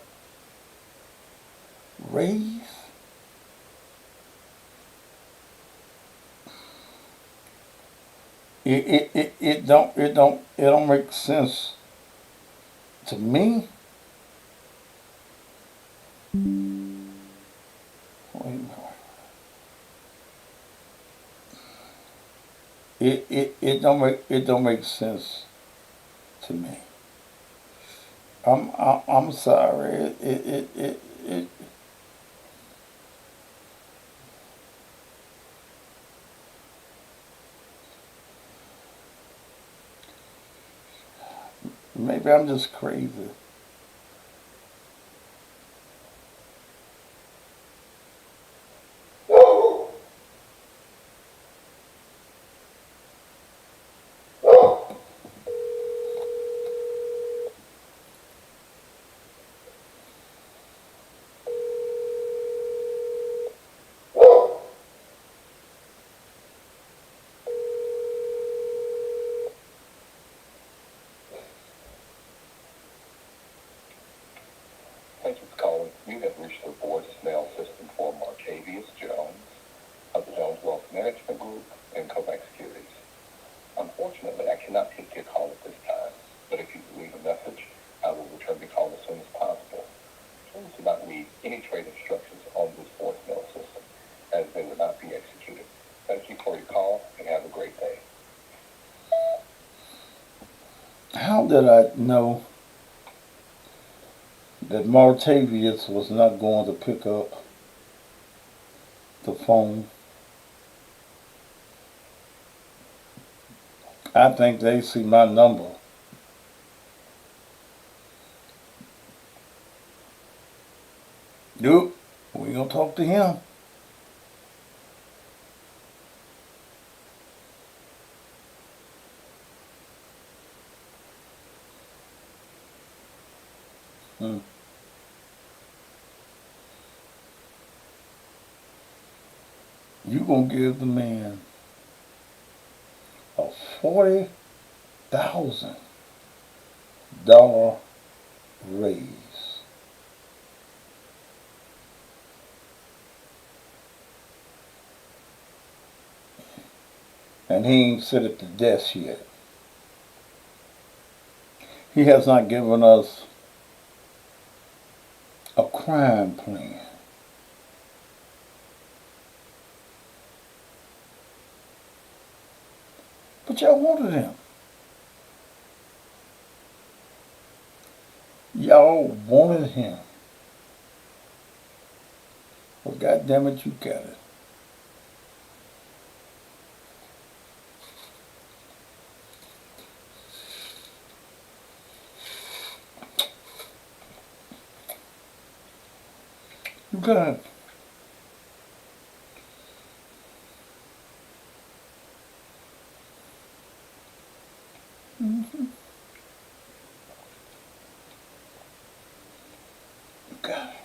raise? it don't make sense to me. Wait a minute. It don't make sense to me. I'm sorry. It maybe I'm just crazy. Thank you for calling. You have reached the voicemail system for Martavius Jones of the Jones Wealth Management Group and Comex Securities. Unfortunately, I cannot take your call at this time, but if you leave a message, I will return the call as soon as possible. Please do not leave any trade instructions on this voicemail system, as they will not be executed. Thank you for your call, and have a great day. How did I know that Martavius was not going to pick up the phone? I think they see my number. Nope, we gonna talk to him. Hmm. You gonna give the man a $40,000 raise. And he ain't sit at the desk yet. He has not given us a crime plan. But y'all wanted him. Y'all wanted him. Well, goddamn it, you got it. You got it. You got it.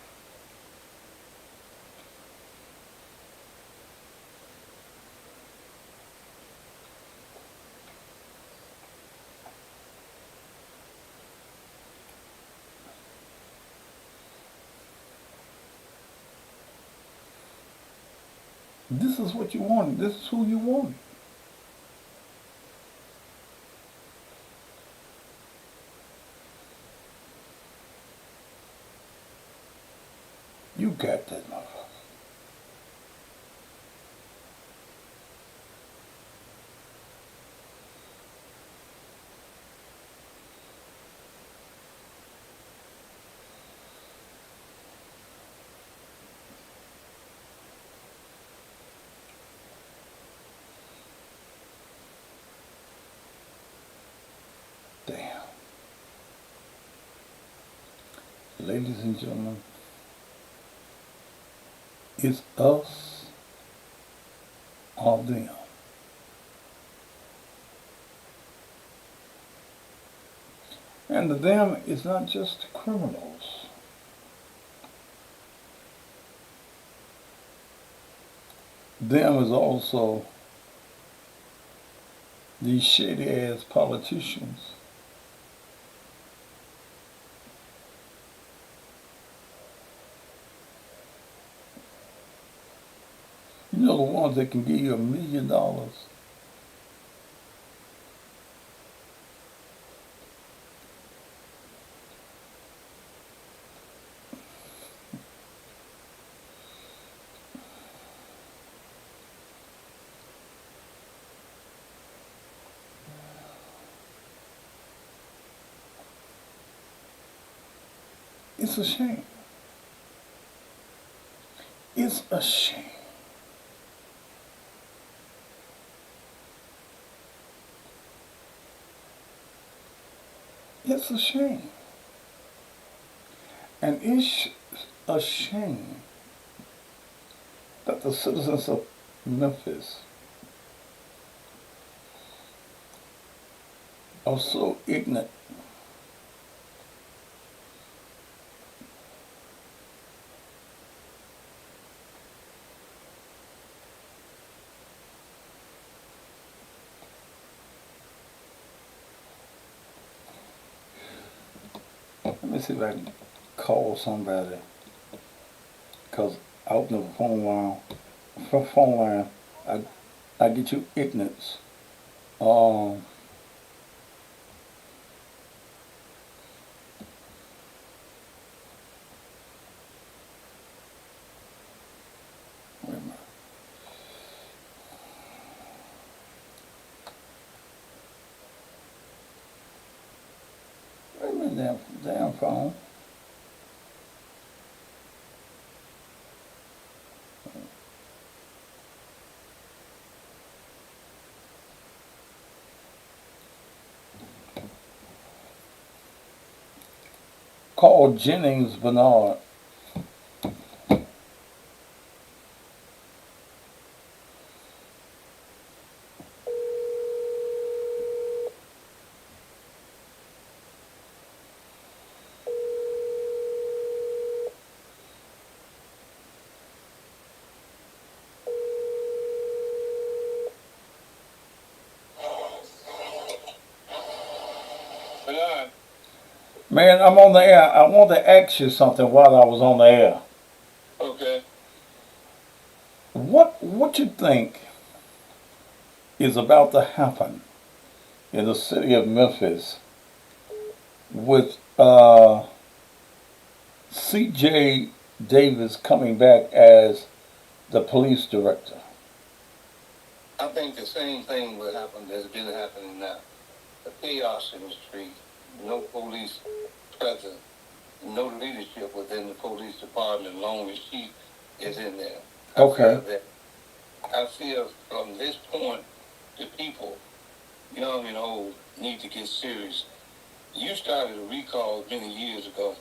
This is what you wanted. This is who you wanted. You got that motherfucker. Damn. Ladies and gentlemen, it's us or them. And the them is not just the criminals. Them is also these shady ass politicians. You know, the ones that can give you $1 million It's a shame. It's a shame. It's a shame. And it's a shame that the citizens of Memphis are so ignorant Let me see if I can call somebody, because I open the phone line, I get you ignorance. Um, wait a minute. Wait a minute, damn phone. Call Jennings Bernard. Man, I'm on the air. I want to ask you something while I was on the air. Okay. What you think is about to happen in the city of Memphis with C.J. Davis coming back as the police director? I think the same thing will happen that's been happening now. The chaos in the street, no police presence, no leadership within the police department, as long as she is in there. Okay. I feel from this point, the people, young and old, need to get serious. You started a recall many years ago.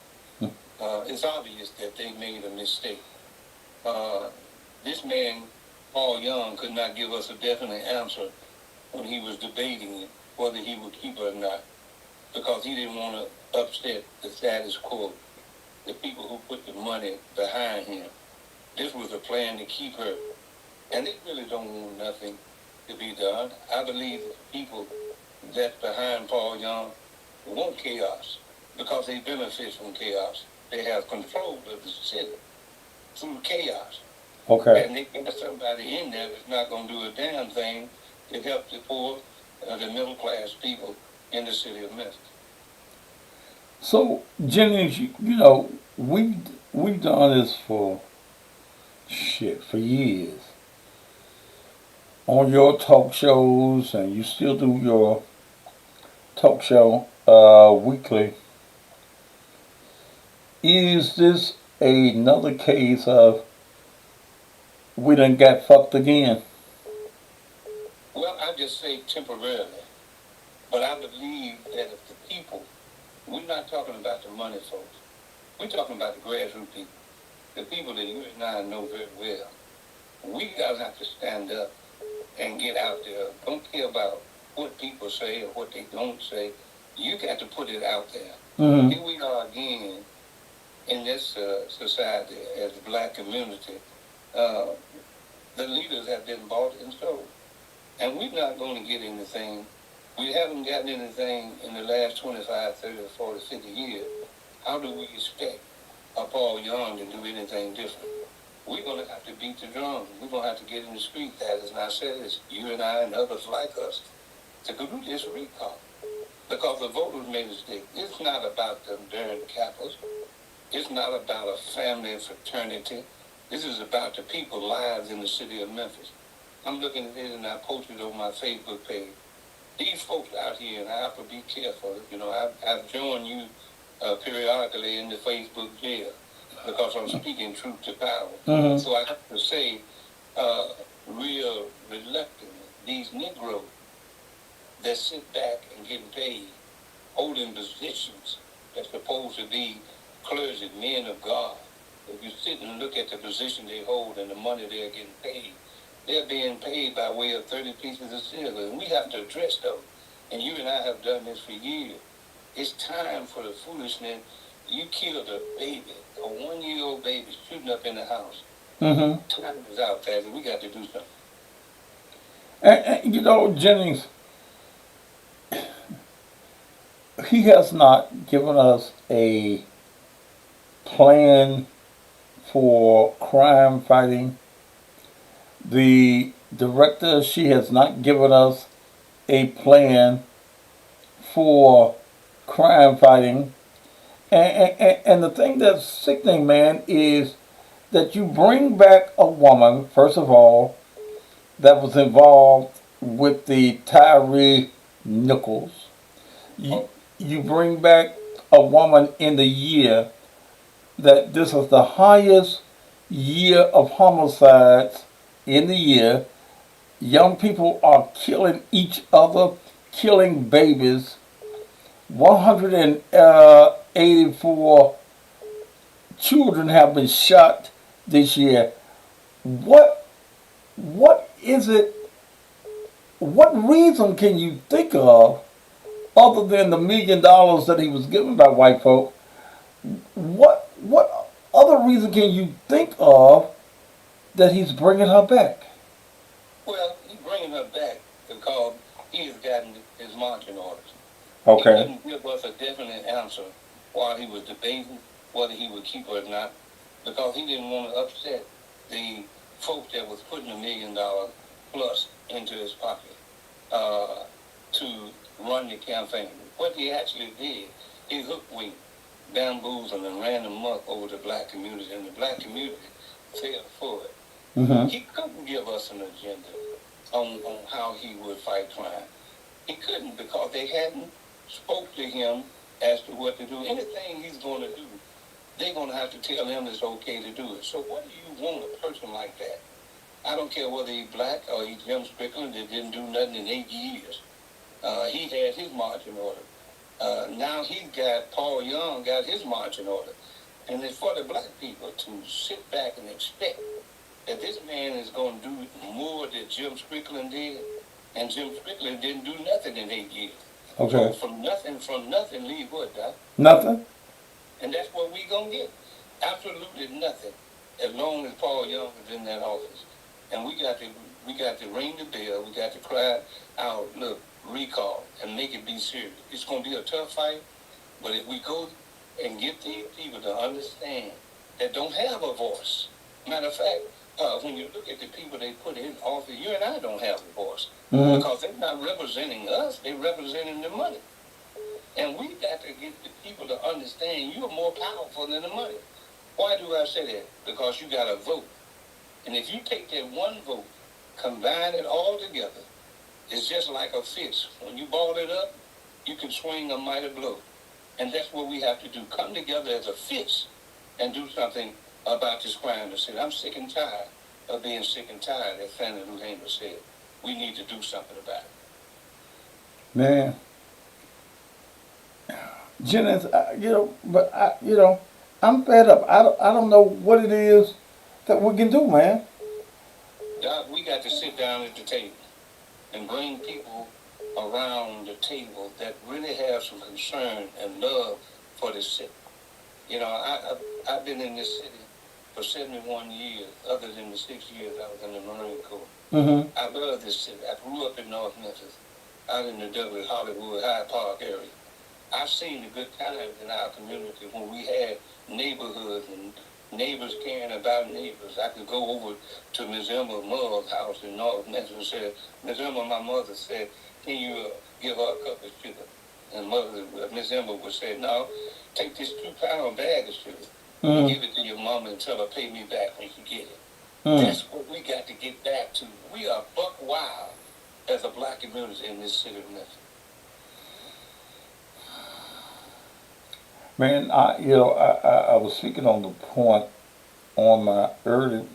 It's obvious that they made a mistake. This man, Paul Young, could not give us a definite answer when he was debating whether he would keep her or not, because he didn't want to upset the status quo, the people who put the money behind him. This was a plan to keep her, and they really don't want nothing to be done. I believe the people that's behind Paul Young want chaos because they benefit from chaos. They have control of the city through chaos. Okay. And they get somebody in there that's not going to do a damn thing to help the poor, the middle class people in the city of Memphis. So, Jennings, you know, we've done this for years. On your talk shows, and you still do your talk show weekly. Is this another case of we done got fucked again? Well, I just say temporarily. But I believe that if the people, we're not talking about the money folks. We're talking about the grassroots people. The people that you and I know very well. We gotta have to stand up and get out there. Don't care about what people say or what they don't say. You got to put it out there. Mm-hmm. Here we are again in this society as a black community. The leaders have been bought and sold. And we're not going to get anything. We haven't gotten anything in the last 25, 30, 40, 50 years. How do we expect a Paul Young to do anything different? We're going to have to beat the drum. We're going to have to get in the street. That is not said. It's you and I and others like us to do this recall. Because the voters made a mistake. It's not about them darn capitals. It's not about a family and fraternity. This is about the people's lives in the city of Memphis. I'm looking at it and I posted on my Facebook page. These folks out here, and I have to be careful. You know, I've joined you periodically in the Facebook jail because I'm speaking truth to power. Mhm. So I have to say, real reluctant, these Negroes that sit back and get paid, holding positions that's supposed to be clergy, men of God. If you sit and look at the position they hold and the money they're getting paid, they're being paid by way of 30 pieces of silver. And we have to address those. And you and I have done this for years. It's time for the foolishness. You killed a baby, a 1-year-old baby shooting up in the house. Mhm. Time is out, Pastor. We got to do something. And you know, Jennings, he has not given us a plan for crime fighting. The director, she has not given us a plan for crime fighting. And the thing that's sickening, man, is that you bring back a woman, first of all, that was involved with the Tyree Nichols. You bring back a woman in the year that this is the highest year of homicides in the year. Young people are killing each other, killing babies. 184 children have been shot this year. What is it? What reason can you think of other than the $1 million that he was given by white folk? What other reason can you think of that he's bringing her back? Well, he's bringing her back because he has gotten his marching orders. Okay. He couldn't give us a definite answer while he was debating whether he would keep her or not because he didn't want to upset the folks that was putting $1 million plus into his pocket to run the campaign. What he actually did, he hook-winked, bamboozled, and ran amok over the black community, and the black community fell for it. Mm-hmm. He couldn't give us an agenda on how he would fight crime. He couldn't because they hadn't spoke to him as to what to do. Anything he's going to do, they're going to have to tell him it's okay to do it. So what do you want a person like that? I don't care whether he's black or he's Jim Strickland that didn't do nothing in 8 years. He had his marching order. Now he's got, Paul Young got his marching order. And it's for the black people to sit back and expect that this man is going to do more than Jim Strickland did. And Jim Strickland didn't do nothing in 8 years. Okay. So from nothing, leave what, Doc? Nothing? And that's what we going to get. Absolutely nothing. As long as Paul Young is in that office. And we got to ring the bell. We got to cry out, look, recall, and make it be serious. It's going to be a tough fight, but if we go and get these people to understand that don't have a voice. Matter of fact, when you look at the people they put in office, you and I don't have a voice. Mm-hmm. Because they're not representing us, they're representing the money. And we got to get the people to understand you're more powerful than the money. Why do I say that? Because you got to vote. And if you take that one vote, combine it all together, it's just like a fist. When you ball it up, you can swing a mighty blow. And that's what we have to do. Come together as a fist and do something about this crime. I'm sick and tired of being sick and tired, as Fannie Lou Hamer said. We need to do something about it. Man. Jennings, I'm fed up. I don't know what it is that we can do, man. Doc, we got to sit down at the table and bring people around the table that really have some concern and love for this city. You know, I've been in this city for 71 years, other than the 6 years I was in the Marine Corps. Mm-hmm. I love this city. I grew up in North Memphis, out in the Douglas, Hollywood, Hyde Park area. I've seen the good times in our community when we had neighborhoods and neighbors caring about neighbors. I could go over to Ms. Emma Mull's house in North Memphis and say, Ms. Emma, my mother said, can you give her a cup of sugar? And Ms. Emma would say, no, take this 2-pound bag of sugar and give it to your mama and tell her pay me back when you get it. That's what we got to get back to. We are buck wild as a black community in this city of Memphis. Man, I was speaking on the point on my early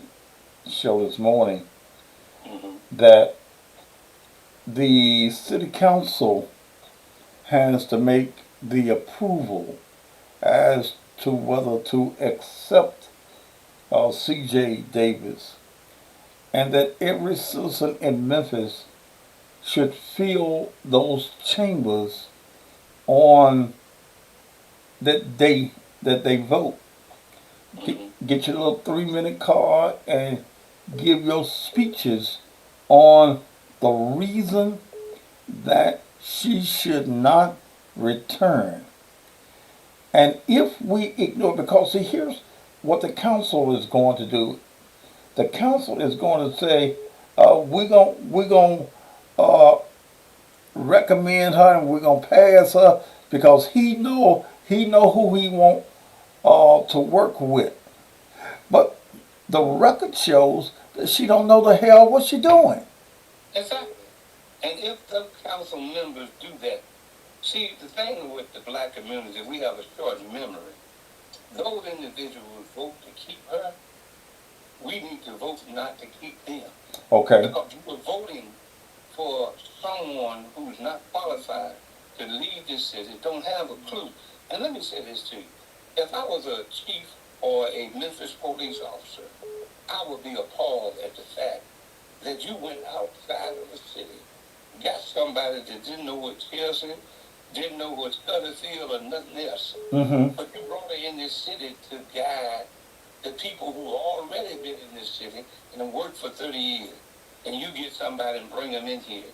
show this morning that the city council has to make the approval as to whether to accept C.J. Davis, and that every citizen in Memphis should fill those chambers on that day that they vote. Get your little 3-minute card and give your speeches on the reason that she should not return. And if we ignore, because see, here's what the council is going to do. The council is going to say, we're going to recommend her and we're going to pass her because he know who he want to work with. But the record shows that she don't know the hell what she doing. Exactly. And if the council members do that, see, the thing with the black community, we have a short memory. Those individuals vote to keep her. We need to vote not to keep them. Okay. Because we're voting for someone who's not qualified to lead this city, don't have a clue. And let me say this to you. If I was a chief or a Memphis police officer, I would be appalled at the fact that you went outside of the city, got somebody that didn't know what Chelsea, didn't know what Sutherfield or nothing else. But you brought her in this city to guide the people who already been in this city and have worked for 30 years. And you get somebody and bring them in here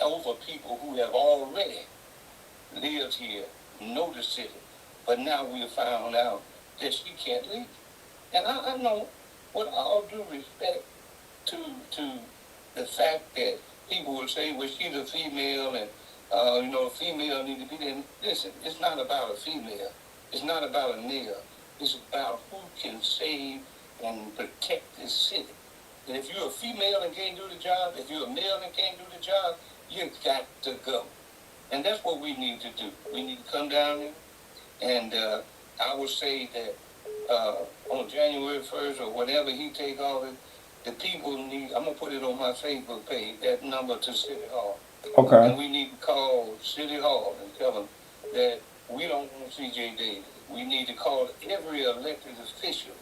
over people who have already lived here, know the city. But now we have found out that she can't leave. And I know, with all due respect to the fact that people will say, well, she's a female and, a female need to be there. Listen, it's not about a female. It's not about a male. It's about who can save and protect this city. And if you're a female and can't do the job, if you're a male and can't do the job, you've got to go. And that's what we need to do. We need to come down here. And I would say that on January 1st or whenever he take office, the people need, I'm going to put it on my Facebook page, that number to City Hall. Okay. And we need to call City Hall and tell them that we don't want C.J. Davis. We need to call every elected official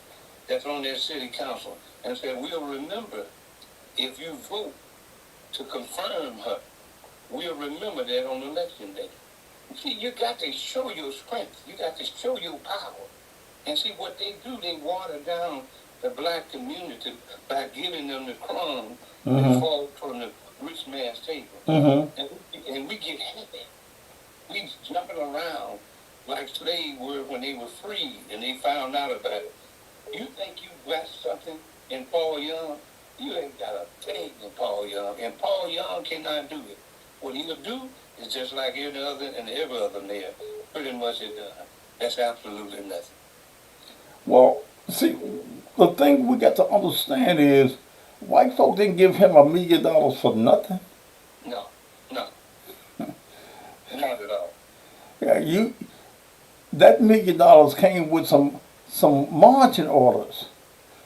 that's on their city council and say, we'll remember if you vote to confirm her, we'll remember that on election day. See, you got to show your strength. You got to show your power. And see, what they do, they water down the black community by giving them the crumbs that fall from the rich man's table. And we get happy. We jumping around like slaves were when they were free and they found out about it. You think you got something in Paul Young? You ain't got a thing in Paul Young. And Paul Young cannot do it. What he'll do is just like every other mayor pretty much has done. That's absolutely nothing. Well, see, the thing we got to understand is white folk didn't give him $1 million for nothing. No. Not at all. Yeah, that $1 million came with some marching orders.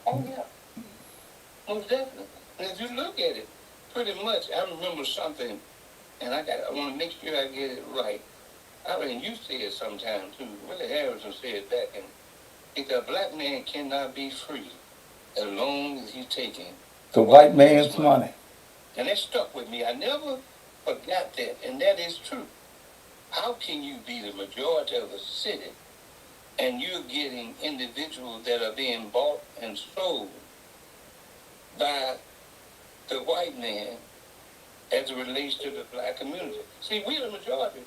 Oh, yeah. Most definitely. And if you look at it, pretty much, I remember something, and I want to make sure I get it right. I mean, you say it sometime, too. Willie Harrison said it back in, if a black man cannot be free as long as he's taking the white man's money. And that stuck with me. I never forgot that, and that is true. How can you be the majority of a city and you're getting individuals that are being bought and sold by the white man as it relates to the black community? See, we're the majority,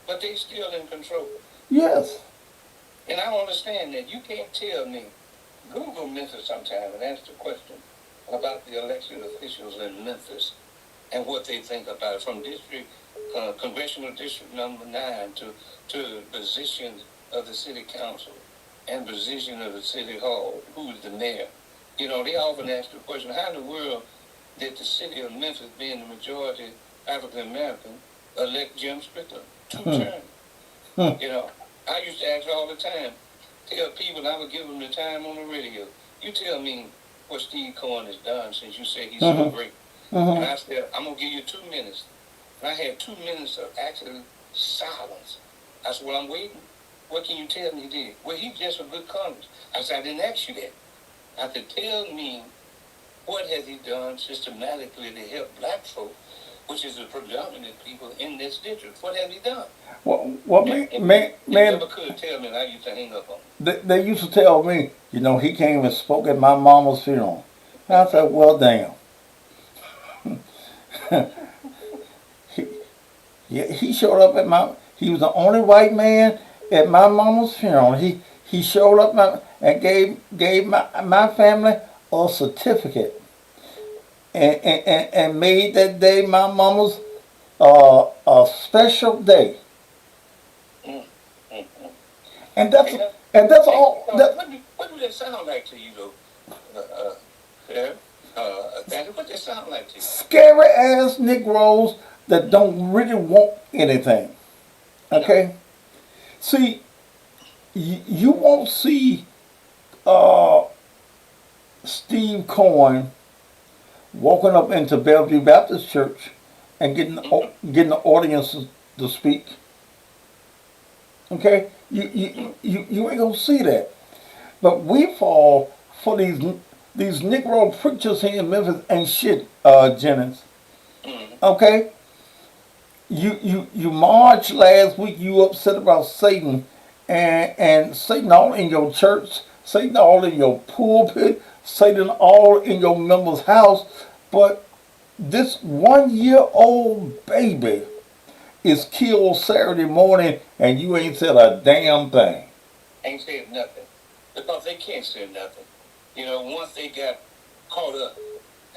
but they still in control. Yes. And I understand that. You can't tell me. Google Memphis sometime and ask the question about the elected officials in Memphis and what they think about it, from congressional district number 9 to positions of the city council and position of the city hall, who's the mayor. They often ask the question, how in the world did the city of Memphis, being the majority African American, elect Jim Strickland 2 terms? I used to ask all the time, tell people, I would give them the time on the radio. You tell me what Steve Cohen has done since you said he's so great. And I said, I'm going to give you 2 minutes. And I had 2 minutes of actual silence. I said, well, I'm waiting. What can you tell me he did? Well, he's just a good Congress. I said, I didn't ask you that. I said, tell me what has he done systematically to help black folk, which is the predominant people in this district. What have he done? Well, They man, never could tell me, and I used to hang up on him. they used to tell me, he came and spoke at my mama's funeral. And I said, well, damn. he showed up at he was the only white man at my mama's funeral. He showed up and gave my family a certificate and made that day my mama's a special day. And that's all. What do that sound like to you, though? What does that sound like to you? Scary ass Negroes that don't really want anything. Okay? See, you won't see Steve Cohen walking up into Bellevue Baptist Church and getting the audience to speak. Okay? You ain't gonna see that. But we fall for these Negro preachers here in Memphis ain't shit, Jennings. Okay? You marched last week, you upset about Satan and Satan all in your church, Satan all in your pulpit, Satan all in your members' house, but this 1-year-old baby is killed Saturday morning and you ain't said a damn thing. Ain't said nothing. Because they can't say nothing. Once they got caught up,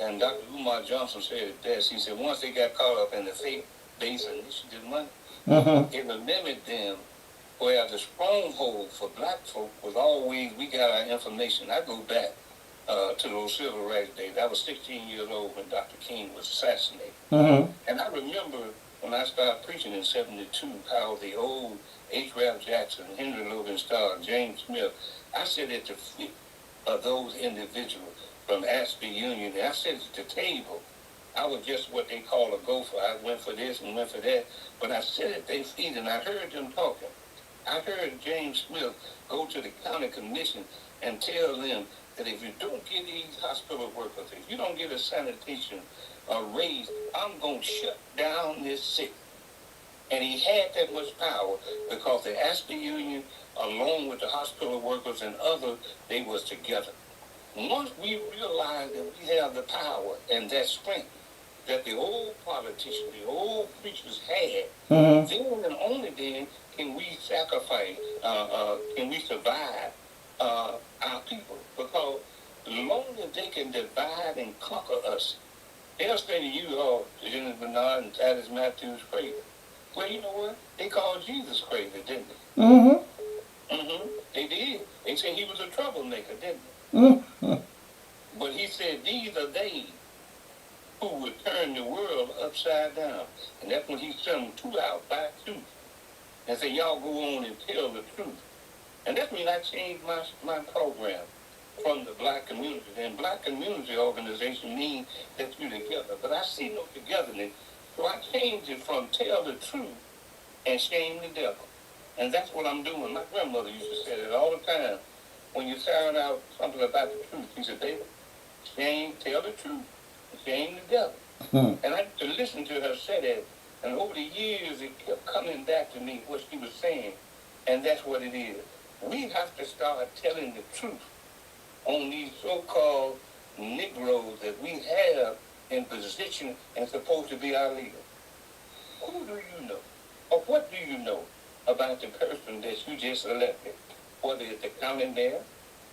and Dr. Umar Johnson said it best, he said once they got caught up in the fake base initiative money, it remembered them where the stronghold for black folk was always, we got our information. I go back to those civil rights days. I was 16 years old when Dr. King was assassinated. And I remember when I started preaching in 72, how the old H. Ralph Jackson, Henry Logan Starr, James Smith, I sat at the feet of those individuals from Ashby Union. I sat at the table. I was just what they call a gopher. I went for this and went for that. But I sat at their feet and I heard them talking. I heard James Smith go to the county commission and tell them that if you don't get these hospital workers, if you don't get a sanitation raise, I'm going to shut down this city. And he had that much power because the Ashby Union, along with the hospital workers and others, they was together. Once we realize that we have the power and that strength that the old politicians, the old preachers had, then and only then can we sacrifice, can we survive our people. Because as long as they can divide and conquer us, they'll say to you, Jennings Bernard and Thaddeus Matthews crazy. Well, you know what? They called Jesus crazy, didn't they? They did. They said he was a troublemaker, didn't they? But he said, these are they who would turn the world upside down. And that's when he sent them 2 out by 2. And said, y'all go on and tell the truth. And that's when I changed my program from the black community. And black community organization means that you're together. But I see no togetherness. So I changed it from tell the truth and shame the devil. And that's what I'm doing. My grandmother used to say that all the time. When you found out something about the truth, she said, David, tell the truth, shame the devil. And I used to listen to her say that. And over the years, it kept coming back to me what she was saying. And that's what it is. We have to start telling the truth on these so-called Negroes that we have in position and supposed to be our leader. Who do you know? Or what do you know about the person that you just elected? Whether it's the county mayor,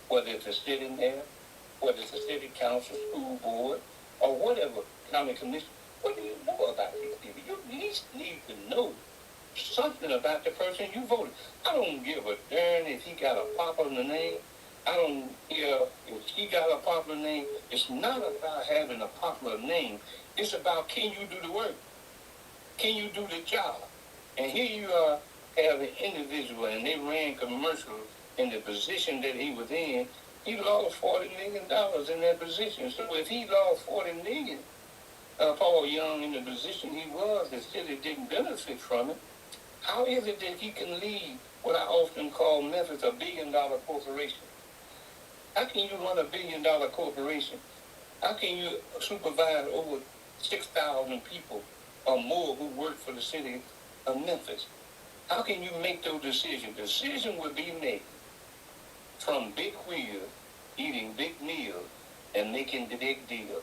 whether it's the city mayor, whether it's the city council, school board, or whatever county commission. What do you know about these people? You at least need to know something about the person you voted. I don't give a darn if he got a popular name. I don't care if he got a popular name. It's not about having a popular name. It's about, can you do the work? Can you do the job? And here you are have an individual and they ran commercials in the position that he was in, he lost $40 million in that position. So if he lost $40 million, Paul Young in the position he was, the city didn't benefit from it. How is it that he can lead what I often call Memphis a billion-dollar corporation? How can you run a billion-dollar corporation? How can you supervise over 6,000 people or more who work for the city of Memphis? How can you make those decisions? Decision will be made from big wheels, eating big meals, and making the big deal.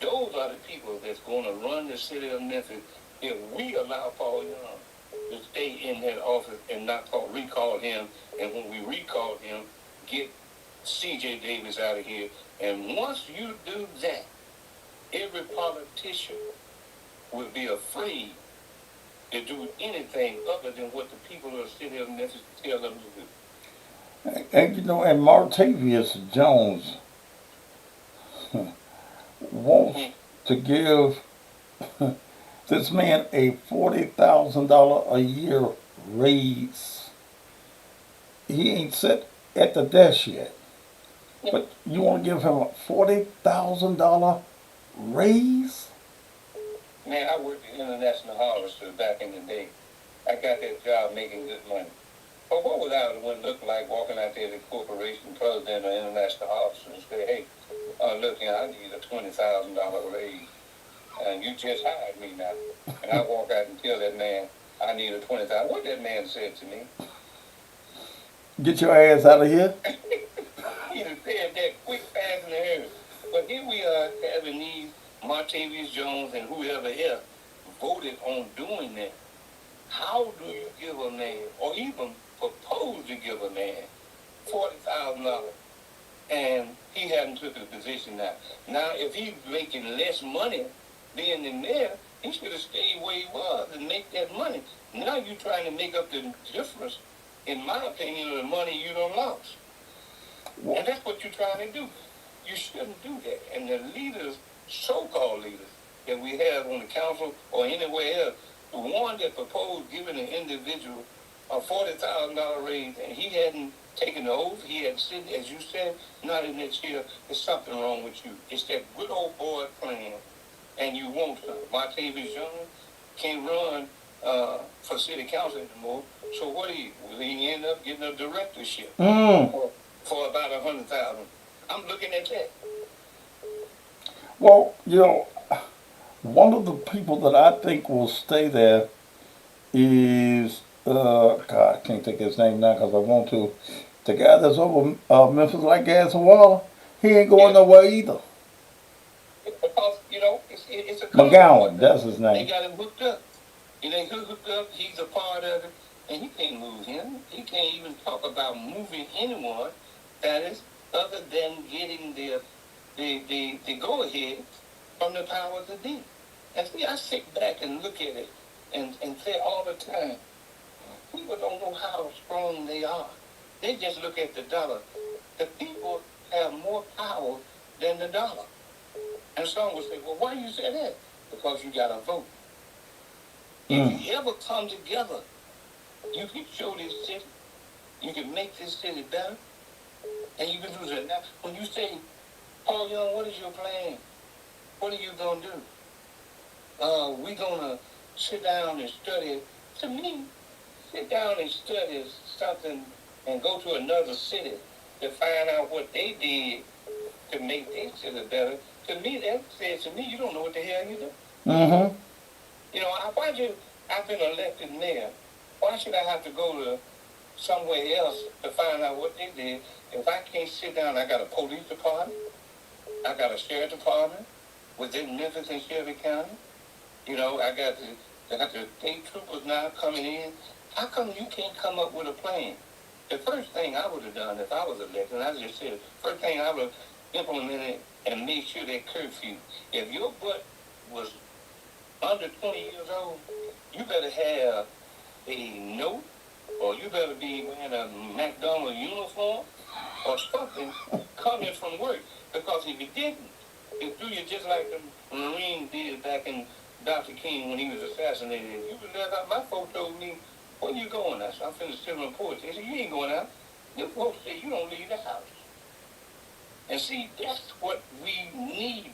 Those are the people that's going to run the city of Memphis if we allow Paul Young to stay in that office and not recall him. And when we recall him, get C.J. Davis out of here. And once you do that, every politician will be afraid to do anything other than what the people of the city of Memphis tell them to do. And you know, and Martavius Jones wants to give this man a $40,000 a year raise. He ain't sit at the desk yet, but you want to give him a $40,000 raise? Man, I worked at International Harvester back in the day. I got that job making good money. But what would I look like walking out there as a corporation president of International Harvester and say, hey, look, I need a $20,000 raise. And you just hired me now. And I walk out and tell that man, I need a $20,000. What that man said to me? Get your ass out of here. He'd have said that quick, fast, and hurry. But here we are having these Martavius Jones and whoever else voted on doing that. How do you give a man, or even propose to give a man, $40,000, and he hasn't took a position now? Now, if he's making less money being the mayor, he should have stayed where he was and make that money. Now you're trying to make up the difference, in my opinion, of the money you done lost. And that's what you're trying to do. You shouldn't do that. And the leaders, so-called leaders, that we have on the council or anywhere else, the one that proposed giving an individual a $40,000 raise, and he hadn't taken the oath, he had sitting, as you said, not in that chair, there's something wrong with you. It's that good old boy plan, and you won't. Martavius Jones can't run for city council anymore, so what will he end up getting a directorship for about $100,000? I'm looking at that. Well, you know, one of the people that I think will stay there is, God, I can't think of his name now because I want to. The guy that's over Memphis like gas and water, he ain't going nowhere either. Because, you know, it's a McGowan, that's his name. They got him hooked up. You know, hooked up, he's a part of it, and you can't move him. He can't even talk about moving anyone, that is, other than getting the go-ahead from the powers that be. And see, I sit back and look at it and say all the time, people don't know how strong they are. They just look at the dollar. The people have more power than the dollar. And some will say, well, why you say that? Because you got to vote. If you ever come together, you can show this city, you can make this city better, and you can do that. Now, when you say, Paul Young, what is your plan? What are you going to do? We're going to sit down and study. To me, sit down and study something and go to another city to find out what they did to make their city better. To me, that says to me, you don't know what the hell you do. Mm-hmm. You know, I've been elected mayor. Why should I have to go to somewhere else to find out what they did? If I can't sit down, I got a police department, I got a sheriff department within Memphis and Shelby County. You know, I got the state troopers now coming in. How come you can't come up with a plan? The first thing I would have done if I was elected, I just said, first thing I would have implemented and made sure that curfew. If your butt was under 20 years old, you better have a note, or you better be wearing a McDonald's uniform or something coming from work. Because if you didn't, it do you just like the Marine did back in Dr. King when he was assassinated. You would let out. My folks told me Where you going? I said, I'm finna sit on the porch. They said, you ain't going out. The folks say you don't leave the house. And see, that's what we need.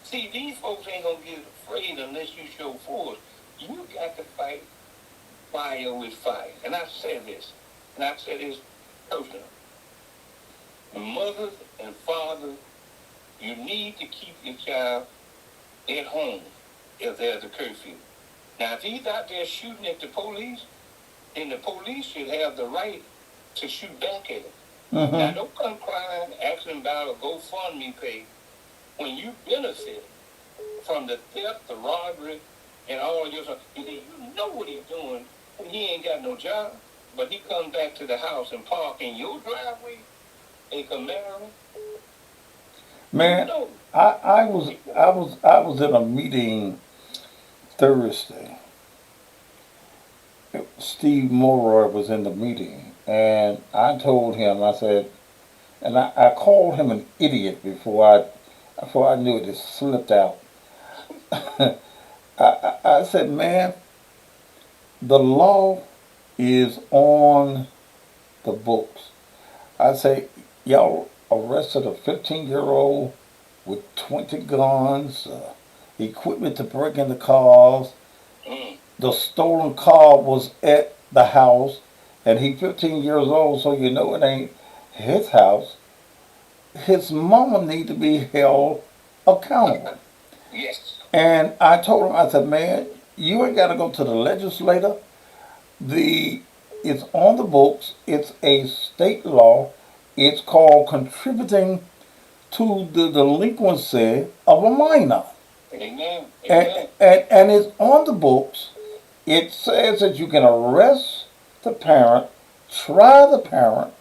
See, these folks ain't gonna get afraid unless you show force. You got to fight fire with fire. And I said this, personally. Mothers and fathers, you need to keep your child at home if there's a curfew. Now, if he's out there shooting at the police, then the police should have the right to shoot back at him. Now, don't come crying, asking about a GoFundMe page when you benefit from the theft, the robbery, and all your stuff. You know what he's doing when he ain't got no job, but he comes back to the house and park in your driveway, a Camaro. Man, You know, I was in a meeting Thursday. Steve Mulroy was in the meeting, and I told him, I said, and I called him an idiot before I knew it slipped out. I said, man, the law is on the books. I say, y'all arrested a 15-year-old with 20 guns, equipment to break into cars. The stolen car was at the house, and he 15 years old, so you know it ain't his house. His mama need to be held accountable. yes. And I told him, I said, man, you ain't got to go to the legislator. It's on the books. It's a state law. It's called contributing to the delinquency of a minor. Amen. And it's on the books. It says that you can arrest the parent, try the parent.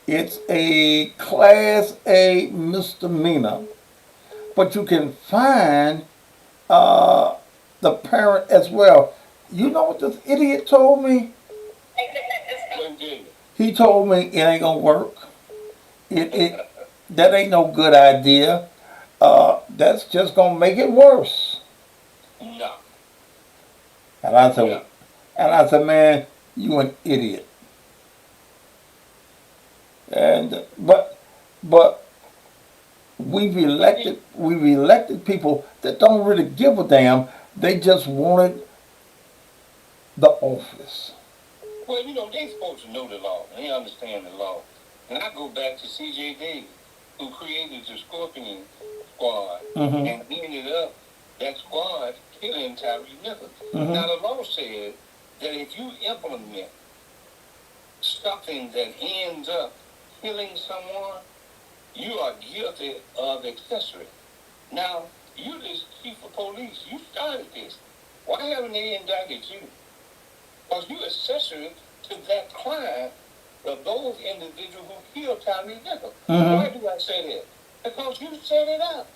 It's a class A misdemeanor, but you can fine the parent as well. You know what this idiot told me? He told me it ain't gonna work. That ain't no good idea. That's just gonna make it worse. No. And I said, man, you an idiot. And but we've elected people that don't really give a damn. They just wanted the office. Well, you know, they supposed to know the law. They understand the law. And I go back to C.J. Davis, who created the Scorpion Squad and ended up that squad killing Tyree Nichols. Now, the law says that if you implement something that ends up killing someone, you are guilty of accessory. Now, you the chief of police, you started this. Why haven't they indicted you? Because you accessory to that crime of those individuals who killed Tyree Nichols. Why do I say that? Because you set it up.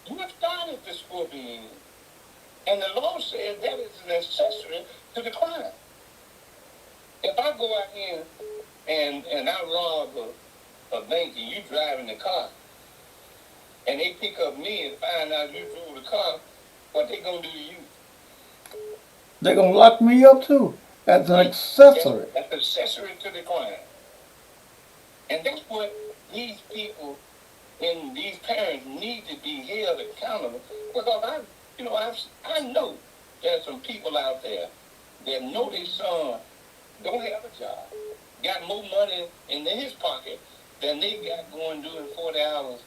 You started the Scorpion. And the law says that is an accessory to the crime. If I go out here and I rob a bank and you driving the car, and they pick up me and find out you drove the car, what they gonna do to you? They're gonna lock me up too. That's an accessory. That's accessory to the crime. And that's what these people and these parents need to be held accountable. Because I know there's some people out there that know their son don't have a job, got more money in his pocket than they got going doing 40 hours.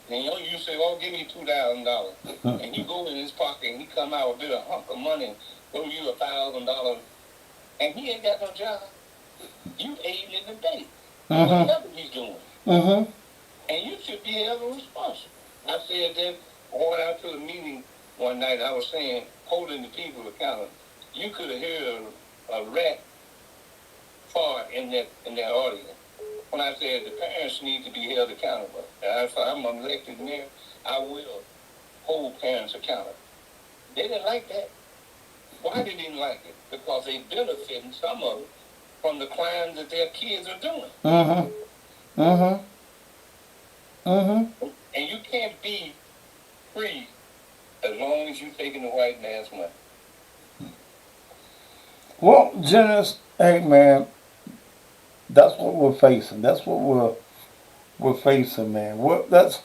And you say, oh, give me $2,000. And you go in his pocket and he come out with a hunk of money, throw you $1,000, and he ain't got no job. You aiding in the bank. Whatever he's doing. And you should be held responsible. I said that I went out to a meeting one night. I was saying, holding the people accountable. You could have heard a rat fart in that audience. When I said the parents need to be held accountable. And if I'm elected mayor, I will hold parents accountable. They didn't like that. Why they didn't like it? Because they benefiting, some of them, from the crimes that their kids are doing. And you can't be free as long as you're taking the white man's money. Well, Janice, hey man, that's what we're facing. That's what we're facing, man. What that's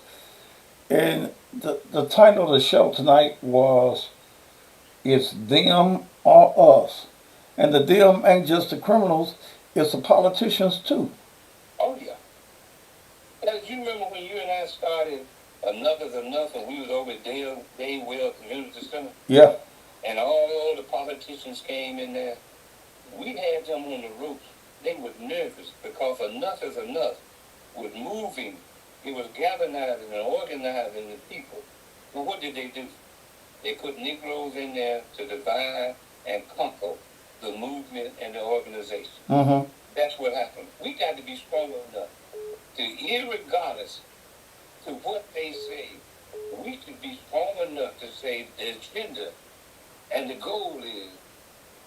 and the title of the show tonight was "It's Them or Us," and the them ain't just the criminals; it's the politicians too. Oh yeah. Now, do you remember when you and I started Another's Enough and we was over at Daywell Community Center? Yeah. And all the politicians came in there. We had them on the ropes. They were nervous because enough is enough was moving. It was galvanizing and organizing the people. Well, what did they do? They put Negroes in there to divide and conquer the movement and the organization. Mm-hmm. That's what happened. We got to be strong enough to, irregardless to what they say, we should be strong enough to say the agenda and the goal is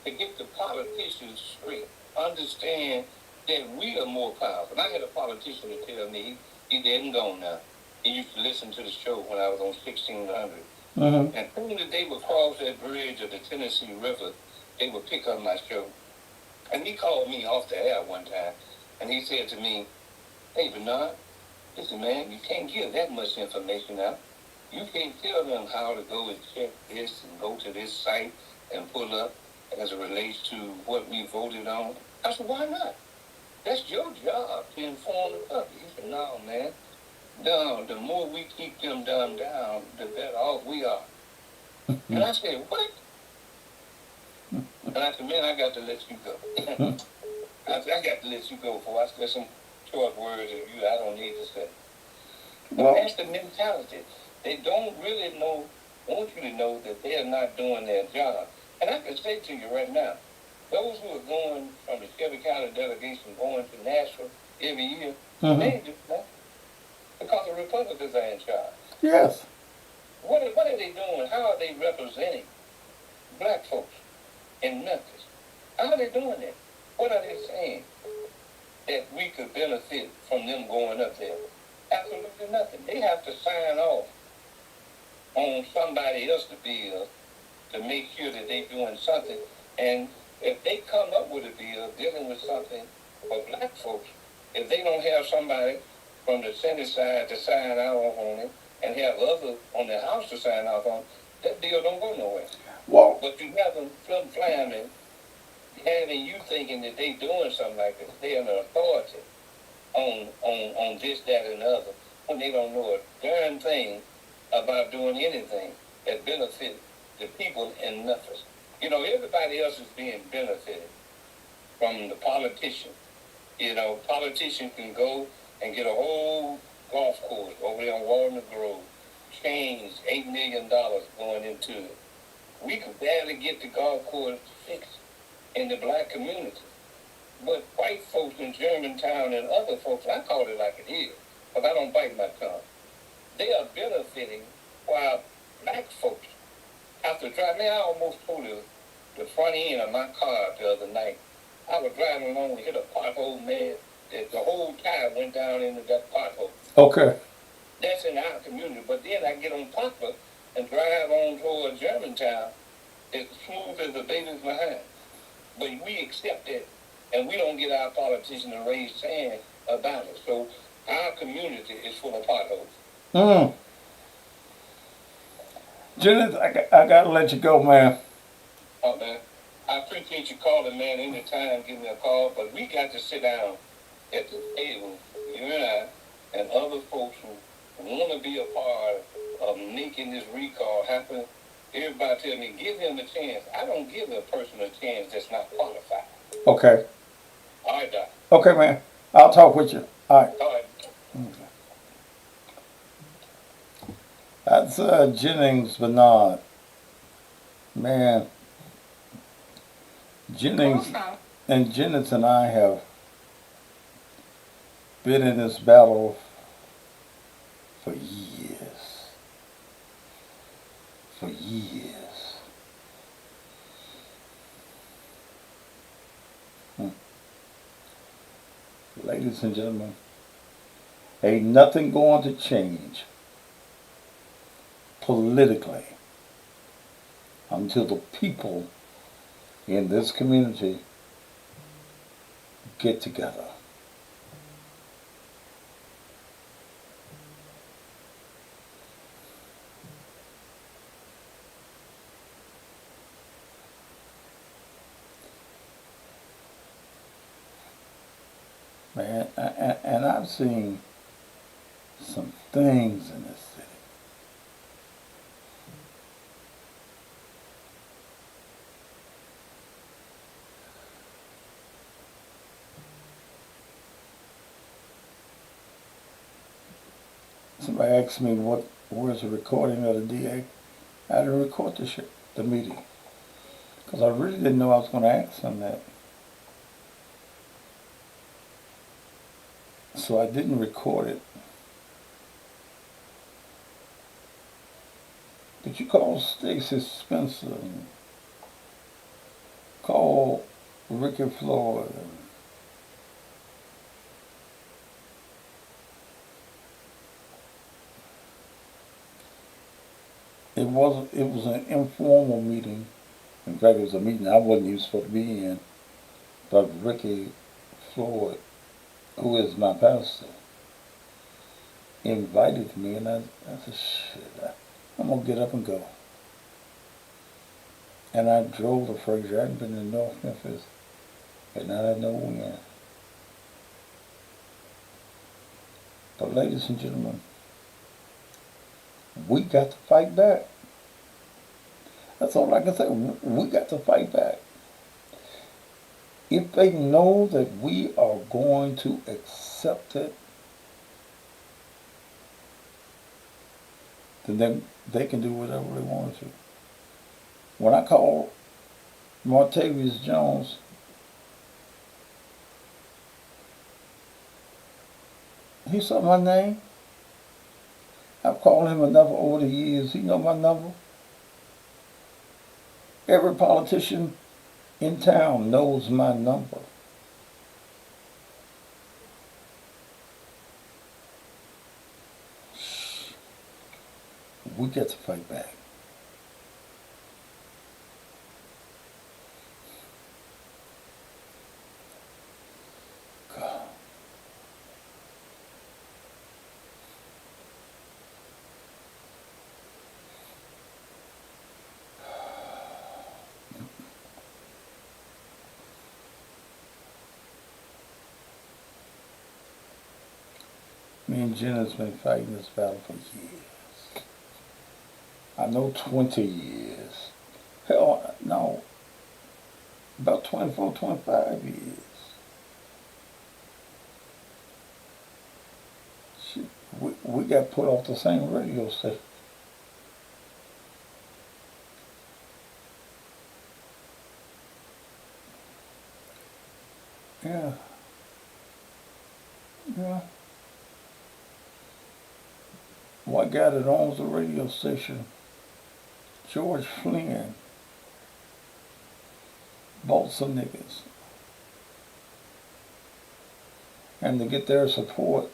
to get the politicians straight. Understand that we are more powerful. And I had a politician to tell me, he dead and gone now. He used to listen to the show when I was on 1600. Mm-hmm. And soon as they would cross that bridge of the Tennessee River, they would pick up my show. And he called me off the air one time, and he said to me, "Hey, Bernard, listen, man, you can't give that much information out. You can't tell them how to go and check this and go to this site and pull up as it relates to what we voted on." I said, "Why not? That's your job to inform the public." He said, "No, man. No, the more we keep them dumbed down, the better off we are." And I said, "What?" And I said, "Man, I got to let you go." I said, "I got to let you go before I say some short words of you I don't need to say." But that's the mentality. They don't really want you to know that they're not doing their job. And I can say to you right now, those who are going from the Shelby County delegation going to Nashville every year, they ain't doing that because the Republicans are in charge. Yes. What are they doing? How are they representing black folks in Memphis? How are they doing that? What are they saying that we could benefit from them going up there? Absolutely nothing. They have to sign off on somebody else's bill to make sure that they're doing something. And if they come up with a bill dealing with something for black folks, if they don't have somebody from the Senate side to sign off on it and have others on the House to sign off on it, that bill don't go nowhere. Well, But you have them flim-flamming, having you thinking that they doing something like this. They're an authority on this, that, and the other, when they don't know a darn thing about doing anything that benefits the people in Memphis. You know, everybody else is being benefited from the politician. You know, politicians can go and get a whole golf course over there on Walnut Grove, change $8 million going into it. We could barely get the golf course fixed in the black community. But white folks in Germantown and other folks, I call it like it is, because I don't bite my tongue, they are benefiting while black folks have to drive. Man, I almost pulled the front end of my car the other night. I was driving along and hit a pothole, man. The whole tire went down into that pothole. okay. That's in our community. But then I get on Poplar and drive on toward Germantown as smooth as the baby's behind. But we accept that, and we don't get our politicians to raise hand about it. So our community is full of potholes. Jennings, I gotta let you go, man. Oh, man. I appreciate you calling, man. Anytime, give me a call. But we got to sit down at the table, you and I, and other folks who want to be a part of making this recall happen. Everybody tell me, give him a chance. I don't give a person a chance that's not qualified. Okay. All right, Doc. Okay, man. I'll talk with you. All right. All right. That's Jennings Bernard. Man, Jennings and I have been in this battle for years. For years. Ladies and gentlemen, ain't nothing going to change politically until the people in this community get together. Man, and I've seen some things in this city. Somebody asked me where's the recording of the DA. I had to record the meeting. Because I really didn't know I was going to ask them that. So I didn't record it. But you call Stacey Spencer and call Ricky Floyd. It was an informal meeting. In fact, it was a meeting I wasn't even supposed to be in. But Ricky Floyd, who is my pastor, invited me, and I said, shit, I'm going to get up and go. And I drove to Fraser. I hadn't been in North Memphis, and I didn't know when. But ladies and gentlemen, we got to fight back. That's all I can say. We got to fight back. If they know that we are going to accept it, then they can do whatever they want to. When I called Martavius Jones, he saw my name. I've called him enough over the years. He know my number. Every politician in town knows my number. We get to fight back. God. Me and Jen has been fighting this battle for years. I know 20 years. Hell, no. About 24, 25 years. Shit, we got put off the same radio station. Yeah. Yeah. White guy that owns the radio station, George Flynn, bought some niggas. And to get their support,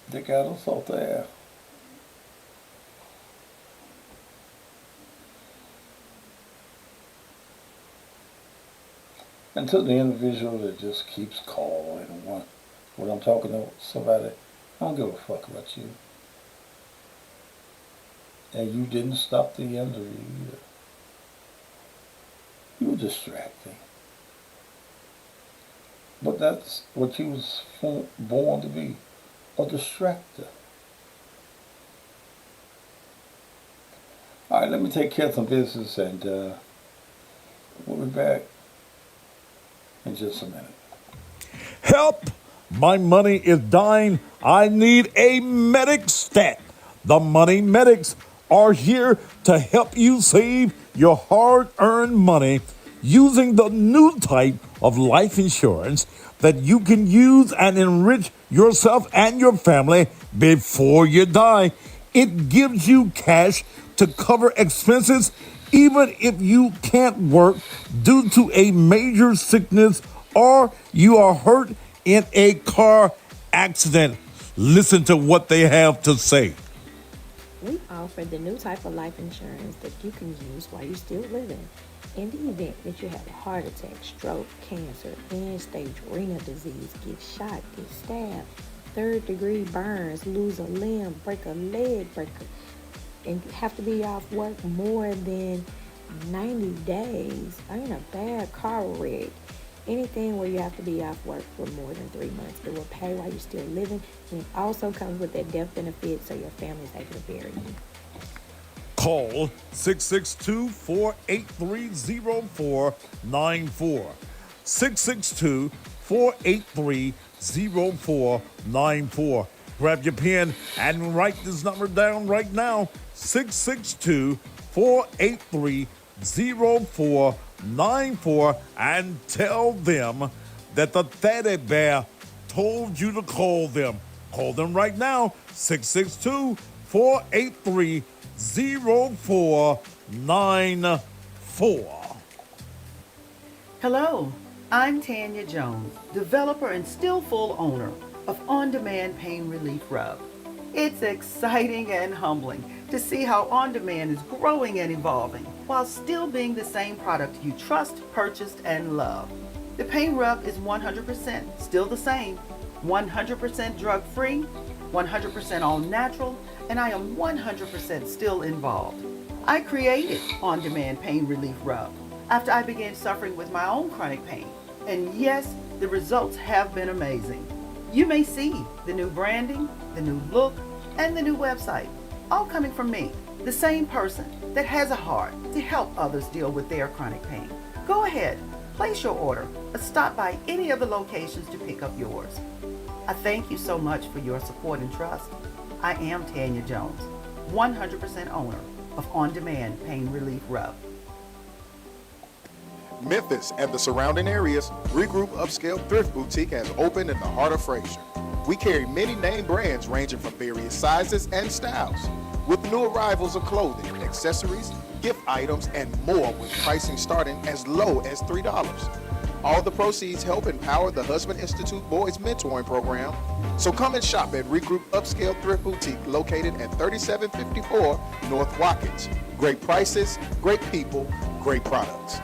they got us out there. And to the individual that just keeps calling and when I'm talking to somebody, I don't give a fuck about you. And you didn't stop the injury either. You were distracting. But that's what you was born to be, a distractor. All right, let me take care of some business and we'll be back in just a minute. Help! My money is dying. I need a medic stat. The Money Medics are here to help you save your hard-earned money using the new type of life insurance that you can use and enrich yourself and your family before you die. It gives you cash to cover expenses even if you can't work due to a major sickness or you are hurt in a car accident. Listen to what they have to say. We offer the new type of life insurance that you can use while you're still living. In the event that you have a heart attack, stroke, cancer, end-stage renal disease, get shot, get stabbed, third-degree burns, lose a limb, break a leg, and have to be off work more than 90 days, in a bad car wreck, anything where you have to be off work for more than 3 months, it will pay while you're still living, and it also comes with that death benefit so your family's able to bury you. Call 662-483-0494. 662-483-0494. Grab your pen and write this number down right now. 662-483-0494, and tell them that the Teddy Bear told you to call them. Call them right now. 662-483-0494. Hello, I'm Tanya Jones, developer and still full owner of On Demand Pain Relief Rub. It's exciting and humbling to see how On Demand is growing and evolving while still being the same product you trust, purchased, and love. The pain rub is 100% still the same, 100% drug-free, 100% all natural, and I am 100% still involved. I created On Demand Pain Relief Rub after I began suffering with my own chronic pain. And yes, the results have been amazing. You may see the new branding, the new look, and the new website, all coming from me, the same person that has a heart to help others deal with their chronic pain. Go ahead, place your order, or stop by any of the locations to pick up yours. I thank you so much for your support and trust. I am Tanya Jones, 100% owner of On Demand Pain Relief Rub. Memphis and the surrounding areas, Regroup Upscale Thrift Boutique has opened in the heart of Frazier. We carry many name brands ranging from various sizes and styles, with new arrivals of clothing, accessories, gift items, and more, with pricing starting as low as $3. All the proceeds help empower the Husband Institute Boys Mentoring Program. So come and shop at Regroup Upscale Thrift Boutique, located at 3754 North Watkins. Great prices, great people, great products.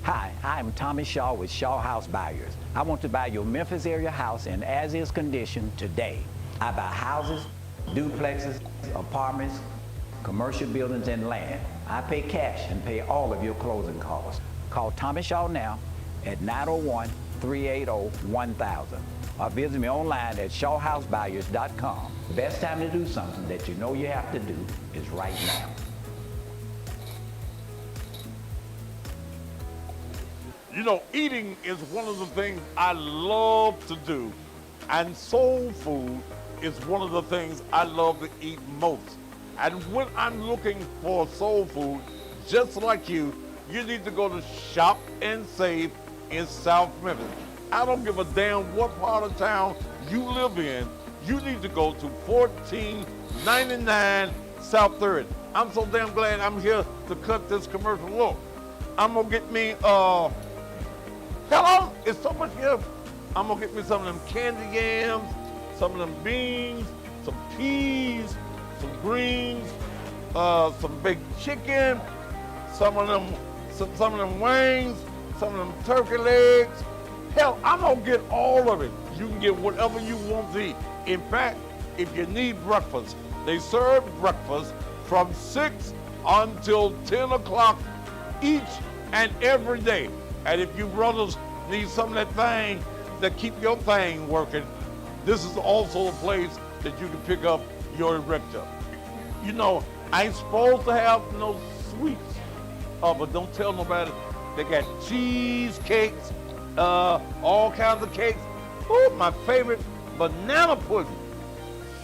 Hi, I'm Tommy Shaw with Shaw House Buyers. I want to buy your Memphis area house in as-is condition today. I buy houses, duplexes, apartments, commercial buildings, and land. I pay cash and pay all of your closing costs. Call Tommy Shaw now at 901-380-1000 or visit me online at shawhousebuyers.com. The best time to do something that you know you have to do is right now. You know, eating is one of the things I love to do, and soul food is one of the things I love to eat most. And when I'm looking for soul food, just like you need to go to Shop and Save in South Memphis. I don't give a damn what part of town you live in, you need to go to 1499 South 3rd. I'm so damn glad I'm here to cut this commercial. Look, I'm gonna get me, hello, it's so much here. I'm gonna get me some of them candy yams, some of them beans, some peas, some greens, some baked chicken, some of them wings, some of them turkey legs. Hell, I'm gonna get all of it. You can get whatever you want to eat. In fact, if you need breakfast, they serve breakfast from 6 until 10 o'clock each and every day. And if you brothers need some of that thing that keep your thing working, this is also a place that you can pick up your erector. You know, I ain't supposed to have no sweets, but don't tell nobody. They got cheesecakes, all kinds of cakes. Oh, my favorite, banana pudding.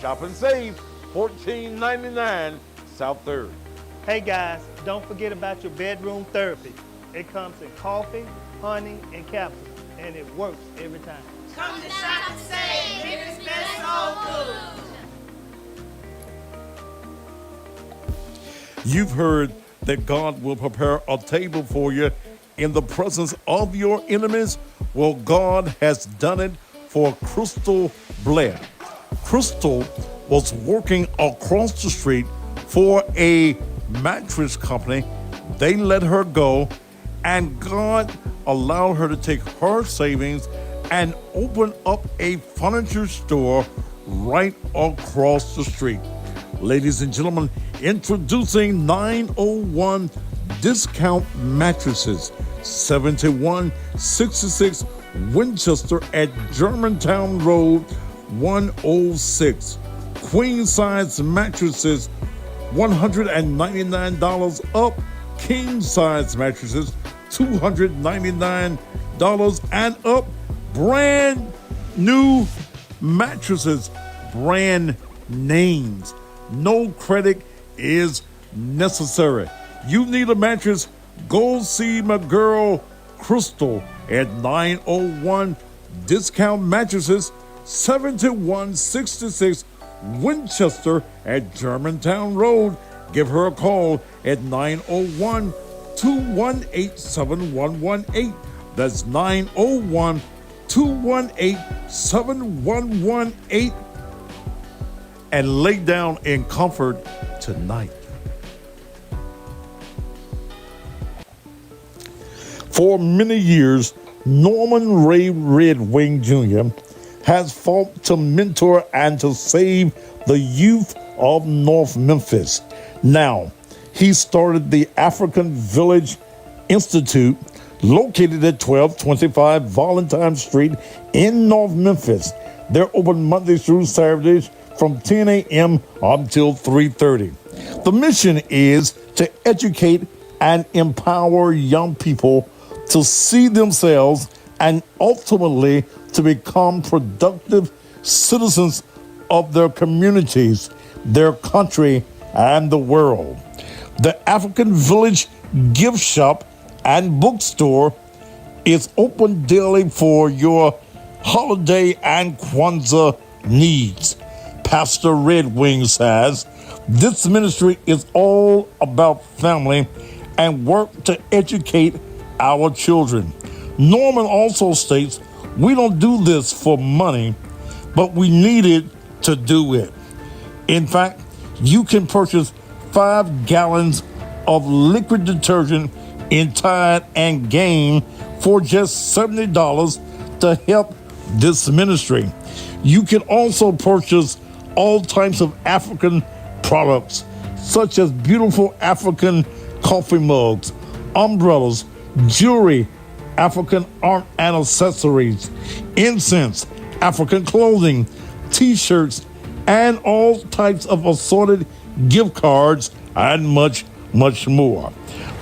Shop and Save, 1499 South 3rd. Hey guys, don't forget about your bedroom therapy. It comes in coffee, honey, and capsules, and it works every time. Come to Shop and Save, Memphis best soul food. You've heard that God will prepare a table for you in the presence of your enemies? Well, God has done it for Crystal Blair. Crystal was working across the street for a mattress company. They let her go, and God allowed her to take her savings and open up a furniture store right across the street. Ladies and gentlemen, introducing 901 Discount Mattresses, 7166 Winchester at Germantown Road, 106. Queen size mattresses, $199 up. King size mattresses, $299 and up. Brand new mattresses, brand names. No credit is necessary. You need a mattress? Go see my girl Crystal at 901 Discount Mattresses, 7166 Winchester at Germantown Road. Give her a call at 901-218-7118. That's 901-218-7118. And lay down in comfort tonight. For many years, Norman Ray Red Wing Jr. has fought to mentor and to save the youth of North Memphis. Now, he started the African Village Institute, located at 1225 Valentine Street in North Memphis. They're open Mondays through Saturdays from 10 a.m. until 3:30. The mission is to educate and empower young people to see themselves and ultimately to become productive citizens of their communities, their country, and the world. The African Village Gift Shop and Bookstore is open daily for your holiday and Kwanzaa needs. Pastor Red Wing says, this ministry is all about family and work to educate our children. Norman also states, we don't do this for money, but we need it to do it. In fact, you can purchase 5 gallons of liquid detergent in Tide and Gain for just $70 to help this ministry. You can also purchase all types of African products, such as beautiful African coffee mugs, umbrellas, jewelry, African art and accessories, incense, African clothing, t-shirts, and all types of assorted gift cards, and much, much more.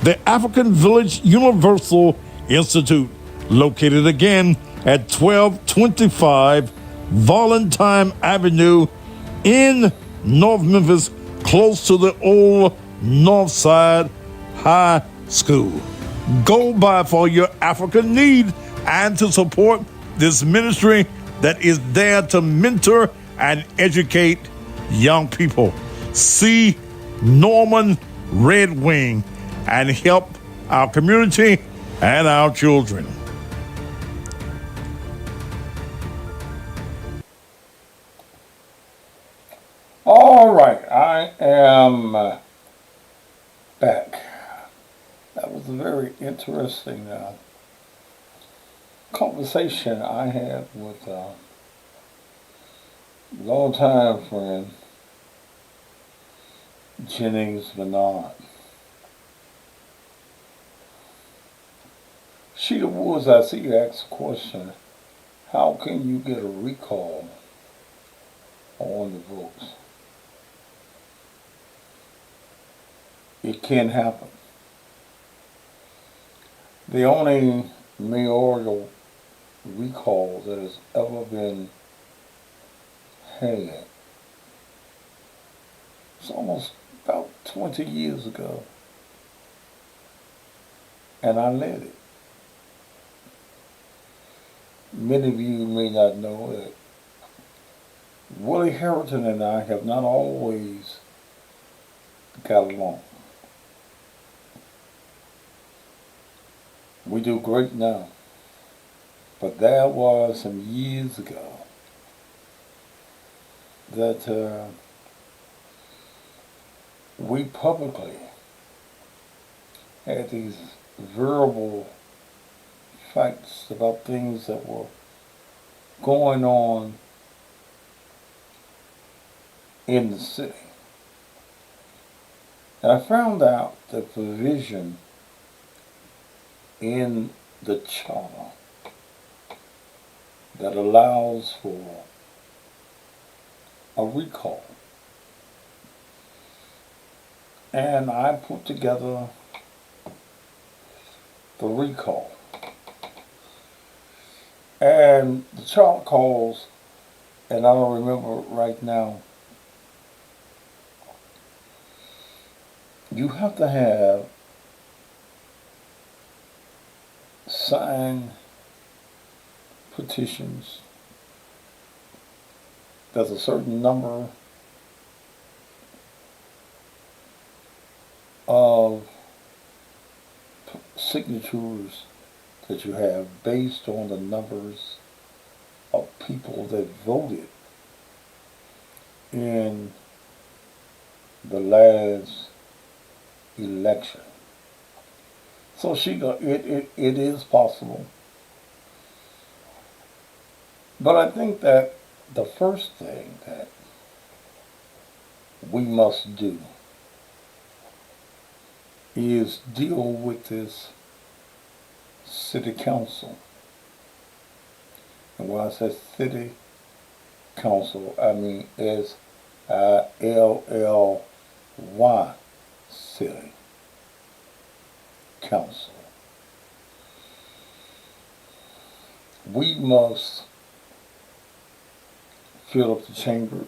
The African Village Universal Institute, located again at 1225 Valentine Avenue in North Memphis, close to the old Northside High School. Go by for your African need and to support this ministry that is there to mentor and educate young people. See Norman Red Wing and help our community and our children. All right, I am back. That was a very interesting conversation I had with longtime friend Jennings Bernard. Sheeta Woods, I see you asked a question. How can you get a recall on the books? It can happen. The only mayoral recall that has ever been had, it's almost about 20 years ago, and I led it. Many of you may not know that Willie Harrington and I have not always got along. We do great now. But there was some years ago that we publicly had these verbal fights about things that were going on in the city. And I found out the provision in the charter that allows for a recall. And I put together the recall. And the chart calls, and I don't remember right now, you have to have signed petitions. There's a certain number of signatures that you have based on the numbers of people that voted in the last election. So it is possible. But I think that the first thing that we must do is deal with this city council. And when I say city council, I mean SILLY, city council. We must fill up the chambers.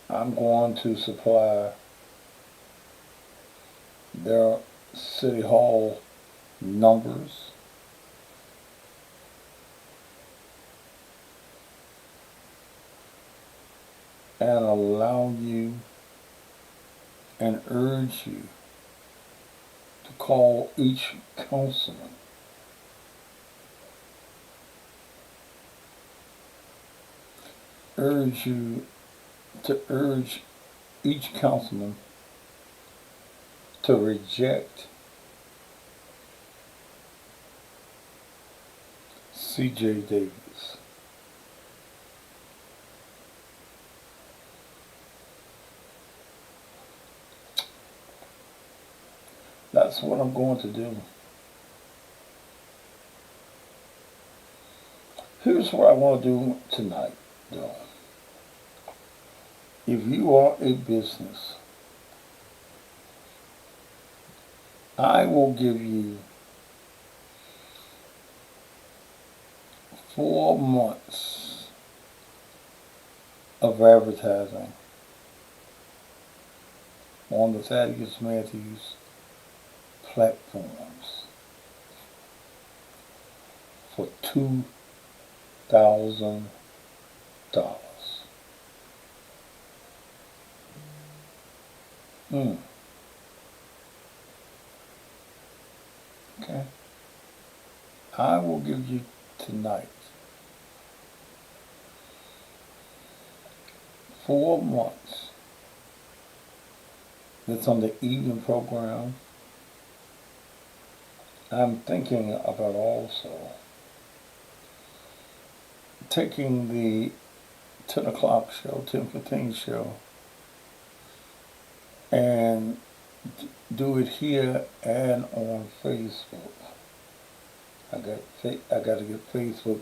I'm going to supply their city hall numbers. And allow you and urge you to call each councilman urge each councilman to reject C.J. Davis. That's what I'm going to do. Here's what I want to do tonight, though. If you are a business, I will give you 4 months of advertising on the Thaddeus Matthews platforms for $2,000. Okay. I will give you tonight 4 months. That's on the evening program. I'm thinking about also taking the 10 o'clock show, 10:15 show, and do it here and on Facebook. I got to get Facebook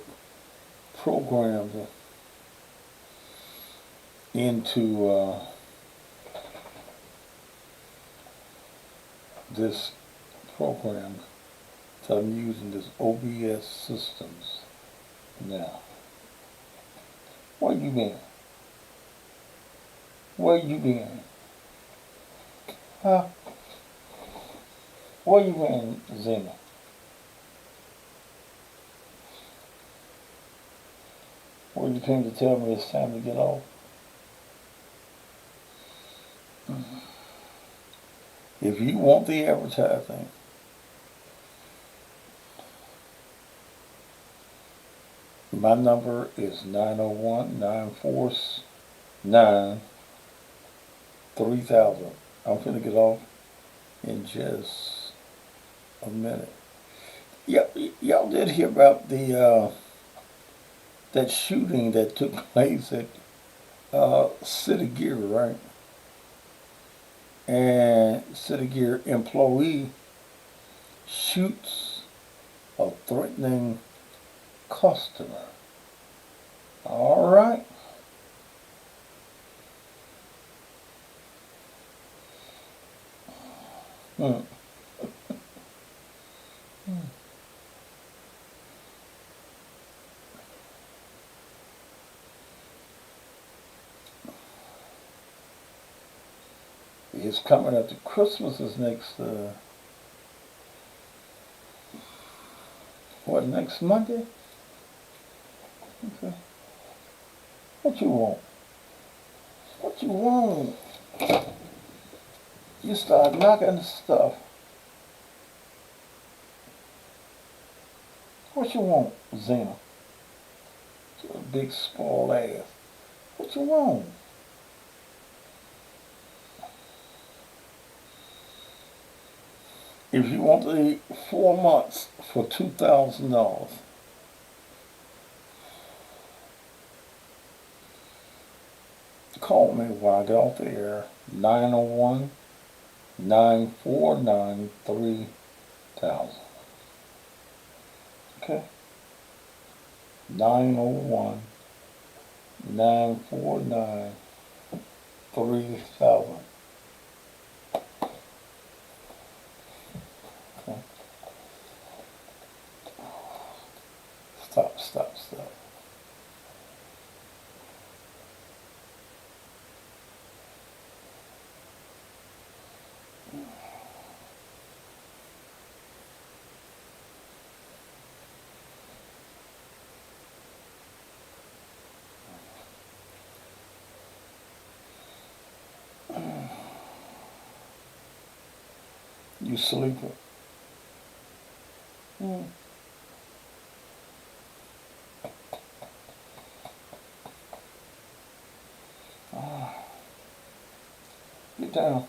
programmed into this program. So I'm using this OBS systems now. Where you been? Where you been? Huh? Where you been, Zena? Well, you came to tell me it's time to get off. If you want the advertising, my number is 901-949-3000. I'm finna get off in just a minute. Y'all did hear about the that shooting that took place at City Gear, right? And City Gear employee shoots a threatening customer. All right. Hmm. It's coming up to Christmas is next, next Monday? Okay. What you want? What you want? You start knocking the stuff. What you want, Zena? You big spoiled ass. What you want? If you want the 4 months for $2,000, call me when I get off the air. 901-949-3000. Okay? 901-949-3000. Okay? Stop. You sleeping? Get down.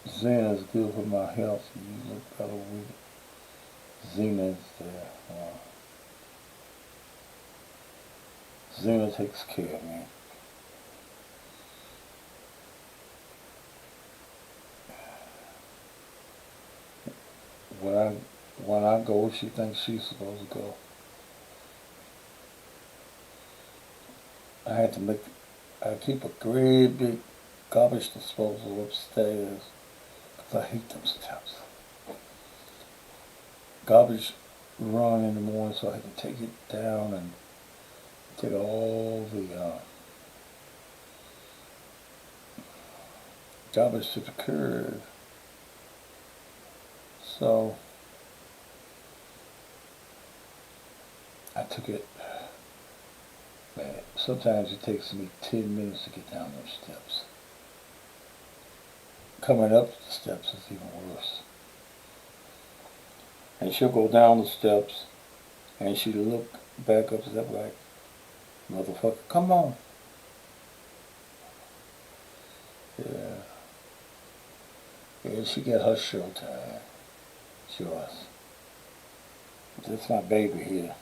Xena is good for my health. You look better with it. Xena is there. Xena takes care of me. When I go, she thinks she's supposed to go. I keep a great big garbage disposal upstairs because I hate them steps. Garbage run in the morning, so I can take it down and take all the garbage to the curb. So I took it. Man, sometimes it takes me 10 minutes to get down those steps. Coming up the steps is even worse. And she'll go down the steps and she'll look back up the step like, motherfucker, come on. Yeah, she got her showtime. Yours. That's my baby here.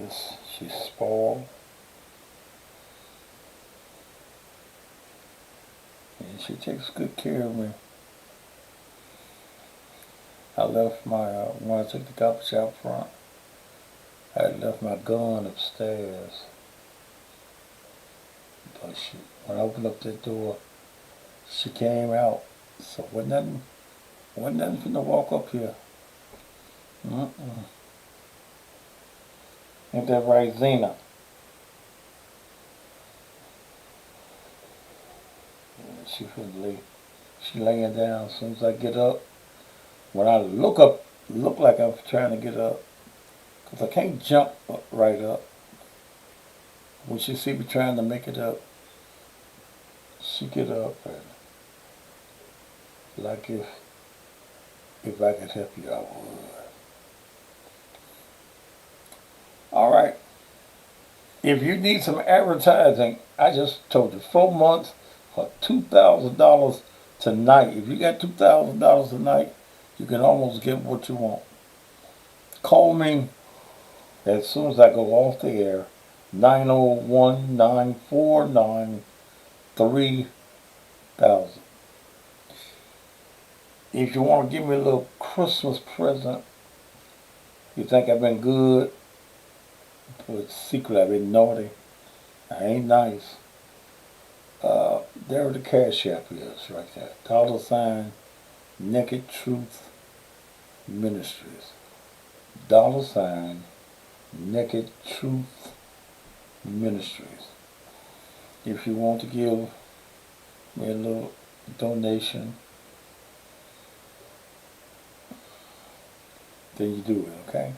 Yes, she's spoiled. And she takes good care of me. I left my, when I took the garbage out front, I had left my gun upstairs. But when I opened up that door, she came out. So wasn't nothing finna walk up here. Ain't that right, Xena? She laying down. As soon as I get up, when I look up, look like I'm trying to get up, 'cause I can't jump right up. When she see me trying to make it up, she get up and like if I could help you, I would. All right. If you need some advertising, I just told you 4 months for $2,000 tonight. If you got $2,000 tonight, you can almost get what you want. Call me as soon as I go off the air. 901-949-3000. If you want to give me a little Christmas present, you think I've been good, but secretly I've been naughty. I ain't nice. There the Cash App is right there. $ Naked Truth Ministries. $ Naked Truth Ministries. If you want to give me a little donation, then you do it, okay?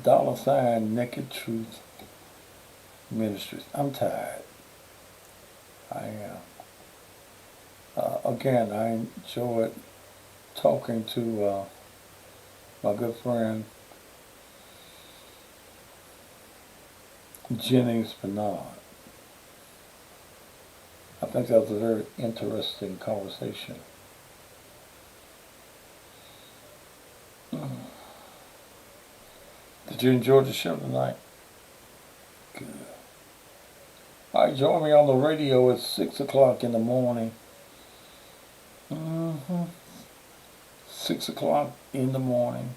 $ Naked Truth Ministries. I'm tired. I am. Again, I enjoyed talking to my good friend Jennings Bernard. I think that was a very interesting conversation. Did you enjoy the show tonight? Good. All right, join me on the radio at 6 o'clock in the morning. 6 o'clock in the morning.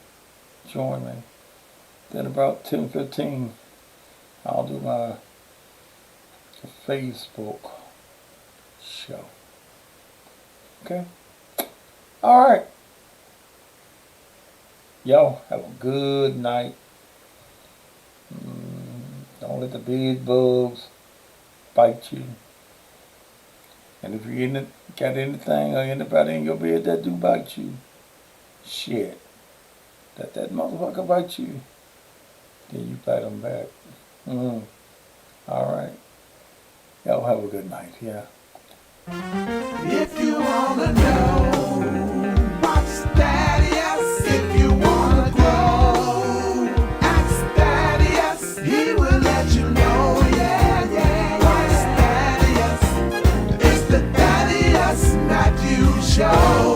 Join me. Then about 10:15, I'll do my Facebook show. Okay? All right. Y'all have a good night. Don't let the bed bugs bite you. And if you got anything or anybody in your bed that do bite you, shit, let that motherfucker bite you. Then you bite them back. All right. Y'all have a good night. Yeah. If you wanna know what's Thaddeus, if you wanna grow, ask Thaddeus, he will let you know, yeah. What's Thaddeus? It's the Thaddeus Matthews Show.